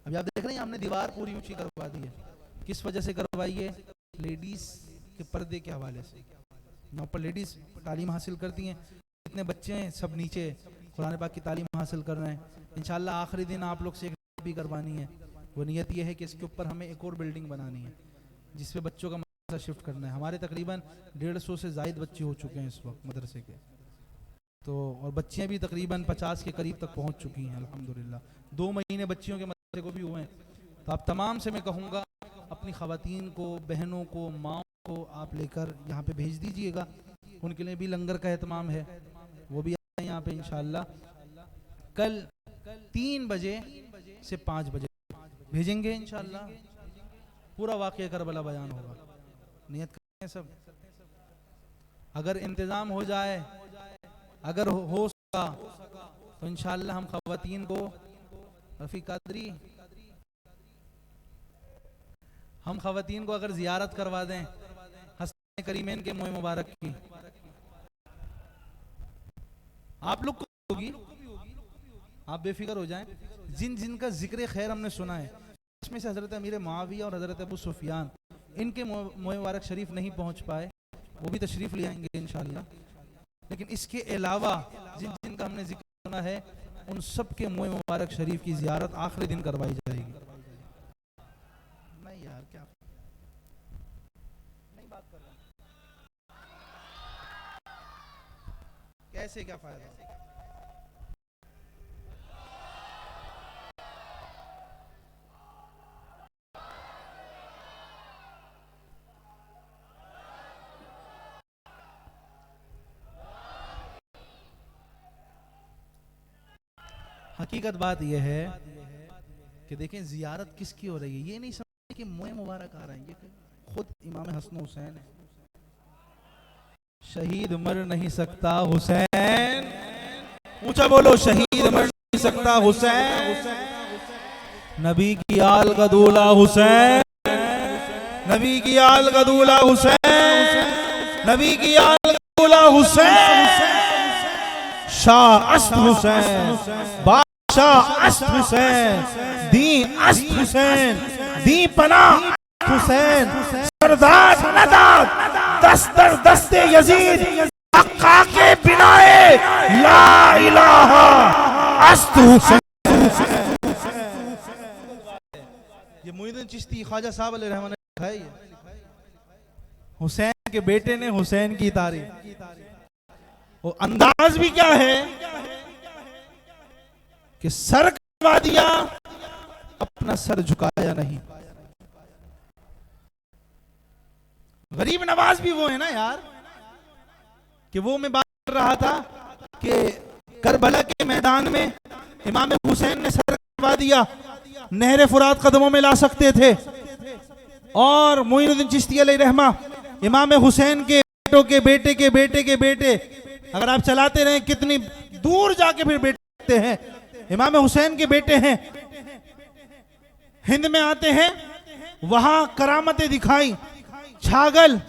अभी आप देख रहे हैं हमने दीवार पूरी ऊंची करवा दी है, किस वजह से करवाई है, लेडीज़ के पर्दे के हवाले से। यहाँ पर लेडीज़ तालीम हासिल करती हैं, इतने बच्चे हैं सब नीचे कुरान पाक की तालीम हासिल कर रहे हैं। इंशाअल्लाह आखिरी दिन आप लोग से एक भी करवानी है। वो नियत ये है कि इसके ऊपर हमें एक और बिल्डिंग बनानी है जिसपे बच्चों का मदरसा शिफ्ट करना है। हमारे तकरीबन 150 से ज़ायद बच्चे हो चुके हैं इस वक्त मदरसे के, तो और बच्चियाँ भी तकरीबन 50 के करीब तक पहुँच चुकी हैं अल्हम्दुलिल्लाह। 2 महीने बच्चियों के मदरसे को भी हुए हैं। तो आप तमाम से मैं कहूँगा अपनी ख़वातीन को, बहनों को, माँ को आप लेकर यहाँ पे भेज दीजिएगा। उनके लिए भी लंगर का एहतमाम है, वो भी आए यहाँ पे इंशाअल्लाह। कल 3 बजे से 5 बजे भेजेंगे इंशाअल्लाह। पूरा वाक़िया करबला बयान होगा, नियत करें सब। अगर इंतज़ाम हो जाए, अगर हो सका तो इंशाअल्लाह हम ख़वातीन को, रफ़ीक कादरी, हम ख़वातीन को अगर ज़ियारत करवा दें हसन करीमैन के मुँह मुबारक की, आप लोग को होगी, आप बेफिक्र हो जाएं। जिन जिन का जिक्र खैर हमने सुना है, इसमें से हज़रत अमीर मुआविया और हज़रत अबू सुफियान, इनके मुँह मुबारक शरीफ नहीं पहुँच पाए, वो भी तशरीफ़ ले आएंगे इंशाअल्लाह। लेकिन इसके अलावा जिन जिन का हमने जिक्र सुना है, उन सब के मुँह मुबारक शरीफ की ज़ियारत आखिरी दिन करवाई जाएगी। नहीं यार, क्या नहीं बात कर रहा, कैसे क्या फ़ायदा। हकीकत बात यह है कि देखें ज़ियारत किसकी हो रही है, ये नहीं समझे कि मुँह मुबारक आ रहे हैं, ये खुद इमाम हसन हुसैन है। शहीद मर नहीं सकता हुसैन, ऊंचा बोलो, शहीद मर नहीं सकता हुसैन, नबी की आल का दूल्हा हुसैन, नबी की आल का दूल्हा हुसैन, नबी की आल का दूल्हा हुसैन, शाह अस्त हुसैन, बादशाह अस्त हुसैन, दी अस्त हुसैन, दी पना हुसैन, सरदार नदाद, दस्तर दस्ते यजीद, अक्का के बिनाए ला इलाहा अस्त हुसैन। ये मुईनुद्दीन चिश्ती ख्वाजा साहब अलैहि रहमान ने लिखा है। हुसैन के बेटे ने हुसैन की तारीफ, और अंदाज भी क्या है कि सर कटवा दिया, अपना सर झुकाया नहीं। गरीब नवाज भी वो है ना यार, कि वो मैं बात कर रहा था कि करबला के मैदान में इमाम हुसैन ने सर कटवा दिया, नहर फुरात कदमों में ला सकते थे, और मुईनुद्दीन चिश्ती अलैहि रहमा इमाम हुसैन के बेटों के बेटे के बेटे के बेटे, अगर आप चलाते रहे कितनी दूर जाके फिर बेटे हैं, इमाम हुसैन के बेटे हैं, हिंद में आते हैं, वहां करामतें दिखाई, छागल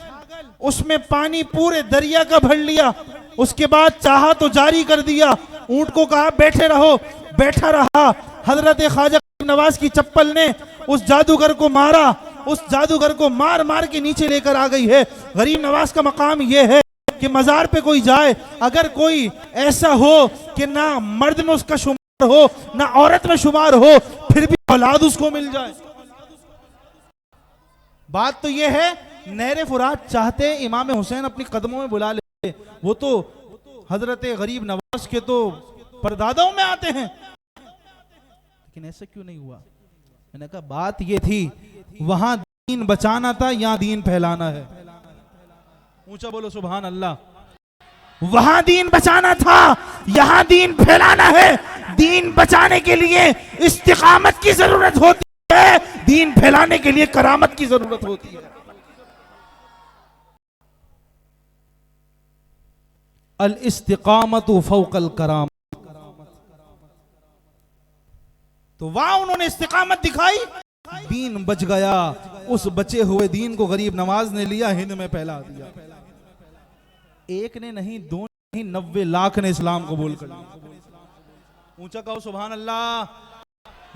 उसमें पानी पूरे दरिया का भर लिया, उसके बाद चाहा तो जारी कर दिया, ऊंट को कहा बैठे रहो, बैठा रहा। हजरत ख्वाजा नवाज की चप्पल ने उस जादूगर को मारा, उस जादूगर को मार मार के नीचे लेकर आ गई है। गरीब नवाज का मकाम यह है कि मजार पे कोई जाए, अगर कोई ऐसा हो कि ना मर्द में उसका शुमार हो ना औरत में शुमार हो, फिर भी औलाद उसको मिल जाए। बात तो यह है, नहरे फुरात चाहते इमाम हुसैन अपनी कदमों में बुला ले, वो तो हजरत गरीब नवाज के तो परदादाओं में आते हैं, लेकिन ऐसा क्यों नहीं हुआ? मैंने कहा बात ये थी, वहां दीन बचाना था, यहां दीन फैलाना है। ऊंचा बोलो सुभान अल्लाह। वहां दीन बचाना था, यहां दीन फैलाना है। दीन बचाने के लिए इस्तिकामत की जरूरत होती है, दीन फैलाने के लिए करामत की जरूरत होती है। अल इस्तिकामतु फौकल कराम। तो वहां उन्होंने इस्तिकामत दिखाई, दीन बच गया। उस बचे हुए दीन को गरीब नवाज ने लिया, हिंद में फैला दिया। एक ने नहीं, दो ने नहीं, 90 लाख ने इस्लाम कबूल कर लिया। ऊंचा कहो सुभान अल्लाह।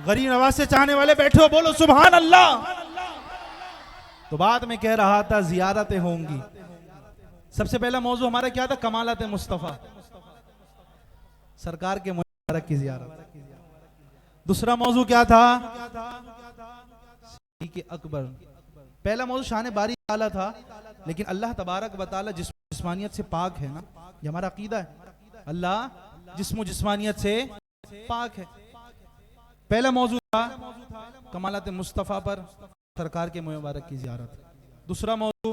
गरीब नवाज से चाहने वाले बैठो, बोलो सुभान अल्लाह। तो बात में कह रहा था, जियारतें होंगी। सबसे पहला मौजू हमारा क्या था? कमालात मुस्तफा, सरकार के मुबारक की जियारत। दूसरा मौजू क्या था? सिद्दीक़ अकबर। पहला मौजू शान बारी वाला था, लेकिन अल्लाह तबारक व तआला जिस्मानियत से पाक है ना, ये हमारा अकीदा है। अल्लाह जिस्म जिस्मानियत से पाक है। पहला मौजू था कमालात मुस्तफा पर सरकार के मुबारक की जियारत। दूसरा मौजू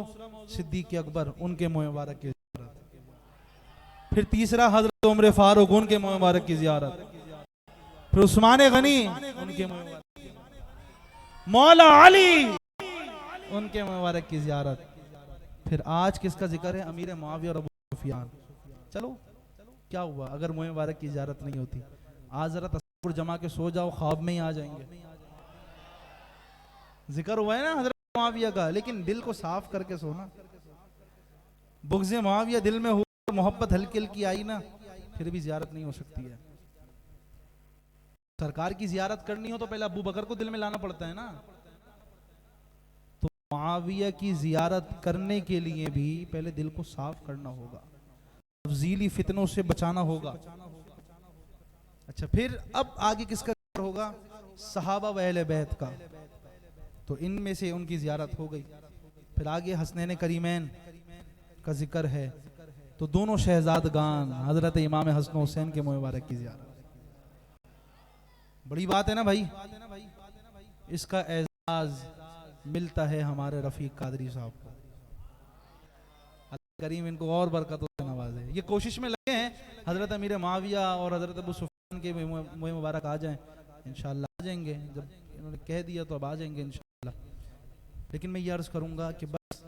सिद्दीक़ अकबर, उनके मुबारक की जियारत। फिर तीसरा हजरत उमर फारूक, उनके मुबारक की जियारत। फिर उस्मान गनी, उनके मुबारक, मौला अली, उनके मुबारक की जियारत। फिर आज किसका जिक्र है? अमीर मुआविया और अबू सुफियान। चलो क्या हुआ अगर मुबारक की जियारत नहीं होती? आज जरा तस्वीर जमा के सो जाओ, ख्वाब में ही आ जाएंगे। जिक्र हुआ है ना हजरत मुआविया का, लेकिन दिल को साफ करके सोना। बुग़्ज़ मुआविया दिल में हो, मोहब्बत हल्की हल्की आई ना, फिर भी जियारत नहीं हो सकती है। सरकार की जियारत करनी हो तो पहले अबू बकर को दिल में लाना पड़ता है ना। तो मुआविया की जियारत करने के लिए भी पहले दिल को साफ करना होगा, तफ़ज़ीली फितनों से बचाना होगा। अच्छा, फिर अब आगे किसका जिक्र होगा? सहाबा व अहले बैत का। तो इनमें से उनकी जियारत हो गई। फिर आगे हसनैन करीमैन का जिक्र है, तो दोनों शहजादगान हजरत इमाम हसन हुसैन के मुबारक की जियारत। बड़ी बात है ना भाई, इसका एजाज मिलता है हमारे रफीक कादरी साहब को। अल्लाह करीम इनको और बरकतों से नवाजे। ये कोशिश में लगे हैं हजरत अमीर मुआविया और हजरत अबू सुफियान के मुँह मुबारक आ जाएं। इंशाअल्लाह आ जाएंगे, जब इन्होंने कह दिया तो अब आ जाएंगे इंशाअल्लाह। लेकिन मैं ये अर्ज करूंगा कि बस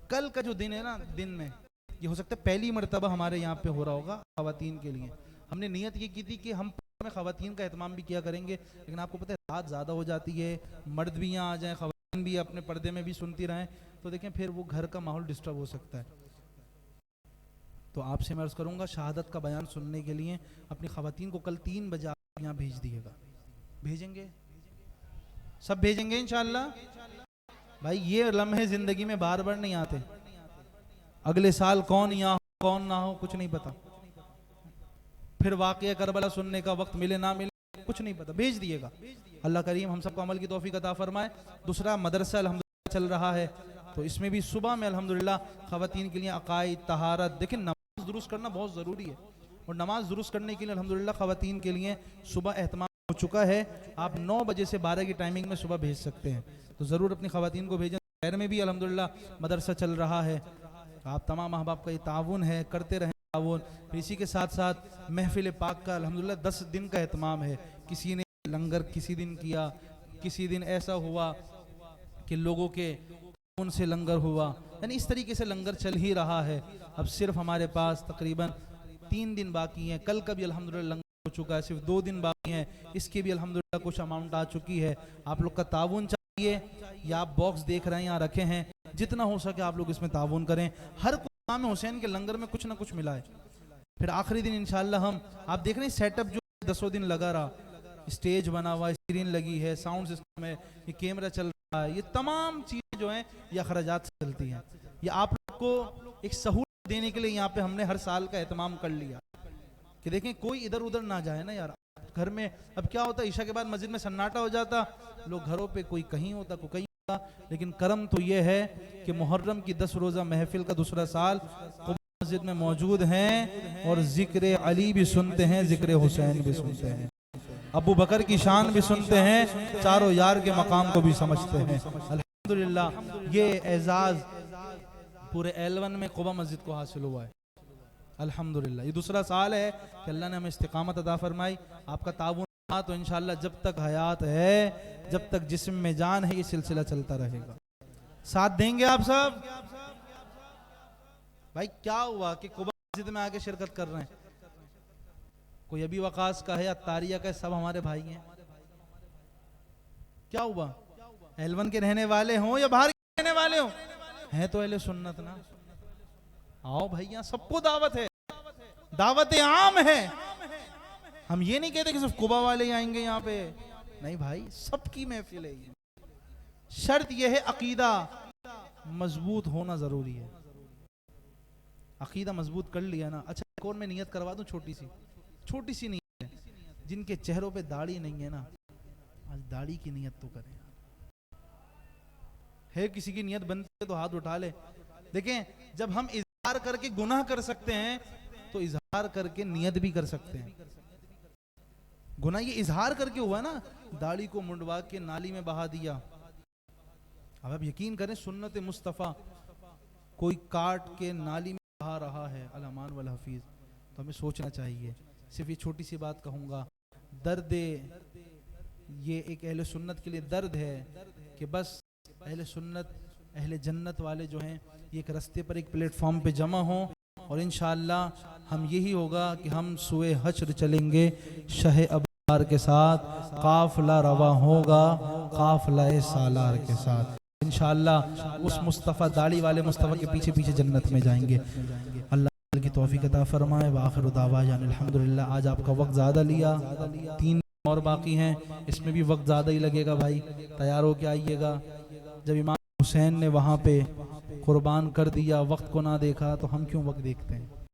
कल का जो दिन है ना, दिन में ये हो सकता है पहली मरतबा हमारे यहाँ पे हो रहा होगा ख़वातीन के लिए। हमने नियत ये की थी कि हम में ख़वातीन का एहतमाम भी किया करेंगे, लेकिन आपको पता है रात ज़्यादा हो जाती है, मर्द भी यहाँ आ जाएं, ख़वातीन भी अपने पर्दे में भी सुनती रहें, तो देखें फिर वो घर का माहौल डिस्टर्ब हो सकता है। तो आपसे मैं अर्ज़ करूँगा, शहादत का बयान सुनने के लिए अपनी ख़वातीन को कल 3 बजे आप यहाँ भेज दिएगा। भेजेंगे? सब भेजेंगे इंशाअल्लाह। भाई ये लम्हे ज़िंदगी में बार बार नहीं आते। अगले साल कौन यहाँ हो कौन ना हो कुछ नहीं पता, फिर वाक़या करबला सुनने का वक्त मिले ना मिले कुछ नहीं पता। भेज दिएगा। अल्लाह करीम हम सबको अमल की तौफीक अता फरमाए। दूसरा मदरसा अल्हम्दुलिल्लाह चल रहा है, तो इसमें भी सुबह में अल्हम्दुलिल्लाह ख़वातीन के लिए अकाईद, तहारत, देखिए नमाज दुरुस्त करना बहुत ज़रूरी है, और नमाज दुरुस्त करने के लिए अल्हम्दुलिल्लाह ख़वातीन के लिए सुबह एहतमाम हो चुका है। आप 9 बजे से 12 की टाइमिंग में सुबह भेज सकते हैं, तो ज़रूर अपनी ख़वातीन को भेजें। शहर में भी अल्हम्दुलिल्लाह मदरसा चल रहा है, आप तमाम अहबाब का ये ताउन है, करते रहें ताउन। फिर इसी के साथ साथ महफिल पाक का अल्हम्दुलिल्लाह 10 दिन का एहतमाम है। किसी ने लंगर किसी दिन किया, किसी दिन ऐसा हुआ कि लोगों के उनसे लंगर हुआ, यानी इस तरीके से लंगर चल ही रहा है। अब सिर्फ हमारे पास तकरीबन 3 दिन बाकी हैं। कल का भी अल्हम्दुलिल्लाह लंगर हो चुका है, सिर्फ 2 दिन बाकी हैं, इसकी भी अल्हम्दुलिल्लाह कुछ अमाउंट आ चुकी है। आप लोग का ताउन चाहिए, या आप बॉक्स देख रहे हैं यहाँ रखे हैं, जितना हो सके आप लोग इसमें ताउन करें। हर इमाम हुसैन के लंगर में कुछ ना कुछ मिला है। फिर आखिरी दिन इंशाअल्लाह हम, आप देख रहे हैं सेटअप जो 10 दिन लगा रहा, स्टेज बना हुआ, स्क्रीन लगी है, साउंड सिस्टम है, ये कैमरा चल रहा है, ये तमाम चीजें जो हैं ये अखराजात से चलती हैं। ये आप लोग को एक सहूलत देने के लिए यहाँ पे हमने हर साल का एहतमाम कर लिया कि देखें कोई इधर उधर ना जाए ना यार। घर में अब क्या होता, ईशा के बाद मस्जिद में सन्नाटा हो जाता, लोग घरों पे कोई कहीं होता कोई कहीं होता। लेकिन करम तो ये है कि मुहर्रम की 10 रोजा महफिल का दूसरा साल मस्जिद में मौजूद हैं और जिक्र अली भी सुनते हैं, जिक्र हुसैन भी सुनते हैं, अबू बकर की शान भी सुनते हैं, चारों यार के मकाम को भी समझते हैं। अल्हम्दुलिल्लाह ये एजाज पूरे एलवन में कुबा मस्जिद को हासिल हुआ है। अल्हम्दुलिल्लाह ये दूसरा साल है कि अल्लाह ने हमें इस्तिकामत अता फरमाई। आपका ताउन तो इंशाअल्लाह जब तक हयात है, जब तक जिस्म में जान है, ये सिलसिला चलता रहेगा। साथ देंगे आप सब? भाई क्या हुआ कि कुबा मस्जिद में आके शिरकत कर रहे हैं, कोई अभी वकास का है या तारिया का है, सब हमारे भाई हैं। क्या हुआ, एलवन के रहने वाले हों या बाहर के रहने वाले हों, हैं तो अहले सुन्नत ना। आओ भाई, यहाँ सबको दावत है, दावत आम है। हम ये नहीं कहते कि सिर्फ कुबा वाले ही आएंगे यहाँ पे, नहीं भाई, सबकी महफिल है ये। शर्त यह है अकीदा मजबूत होना जरूरी है। अकीदा मजबूत कर लिया ना। अच्छा एक और मैं नियत करवा दूं, छोटी सी नियत है। जिनके चेहरों पे दाढ़ी नहीं है ना, आज दाढ़ी की नियत तो करें। है किसी की नियत बनती है तो हाथ उठा ले। देखें, जब हम इजहार करके गुनाह कर सकते हैं तो इजहार करके नियत भी कर सकते हैं। गुनाह ये इजहार करके हुआ ना, दाढ़ी को मुंडवा के नाली में बहा दिया। अब आप यकीन करें, सुन्नत मुस्तफ़ा कोई काट के नाली में बहा रहा है, अल-अमान वल हफीज, तो हमें सोचना चाहिए। सिर्फ ये छोटी सी बात कहूँगा, दर्द ये एक अहले सुन्नत के लिए दर्द है कि बस अहले सुन्नत अहले जन्नत वाले जो हैं ये एक रस्ते पर एक प्लेटफॉर्म पे जमा हों, और इंशाअल्लाह हम यही होगा कि हम सुए हश्र चलेंगे शह अबार के साथ, काफिला रवा होगा काफिला सालार के साथ। इंशाअल्लाह उस मुस्तफ़ा दाढ़ी वाले मुस्तफ़ा के पीछे पीछे जन्नत में जाएंगे। अल्लाह की तौफीक अता फरमाए। व आखिरु दावाना अल्हम्दुलिल्लाह। आज आपका वक्त ज़्यादा लिया, 3 और बाकी हैं, इसमें भी वक्त ज़्यादा ही लगेगा भाई, तैयार हो के आइएगा। जब इमाम हुसैन ने वहाँ पे कुर्बान कर दिया, वक्त को ना देखा, तो हम क्यों वक्त देखते हैं।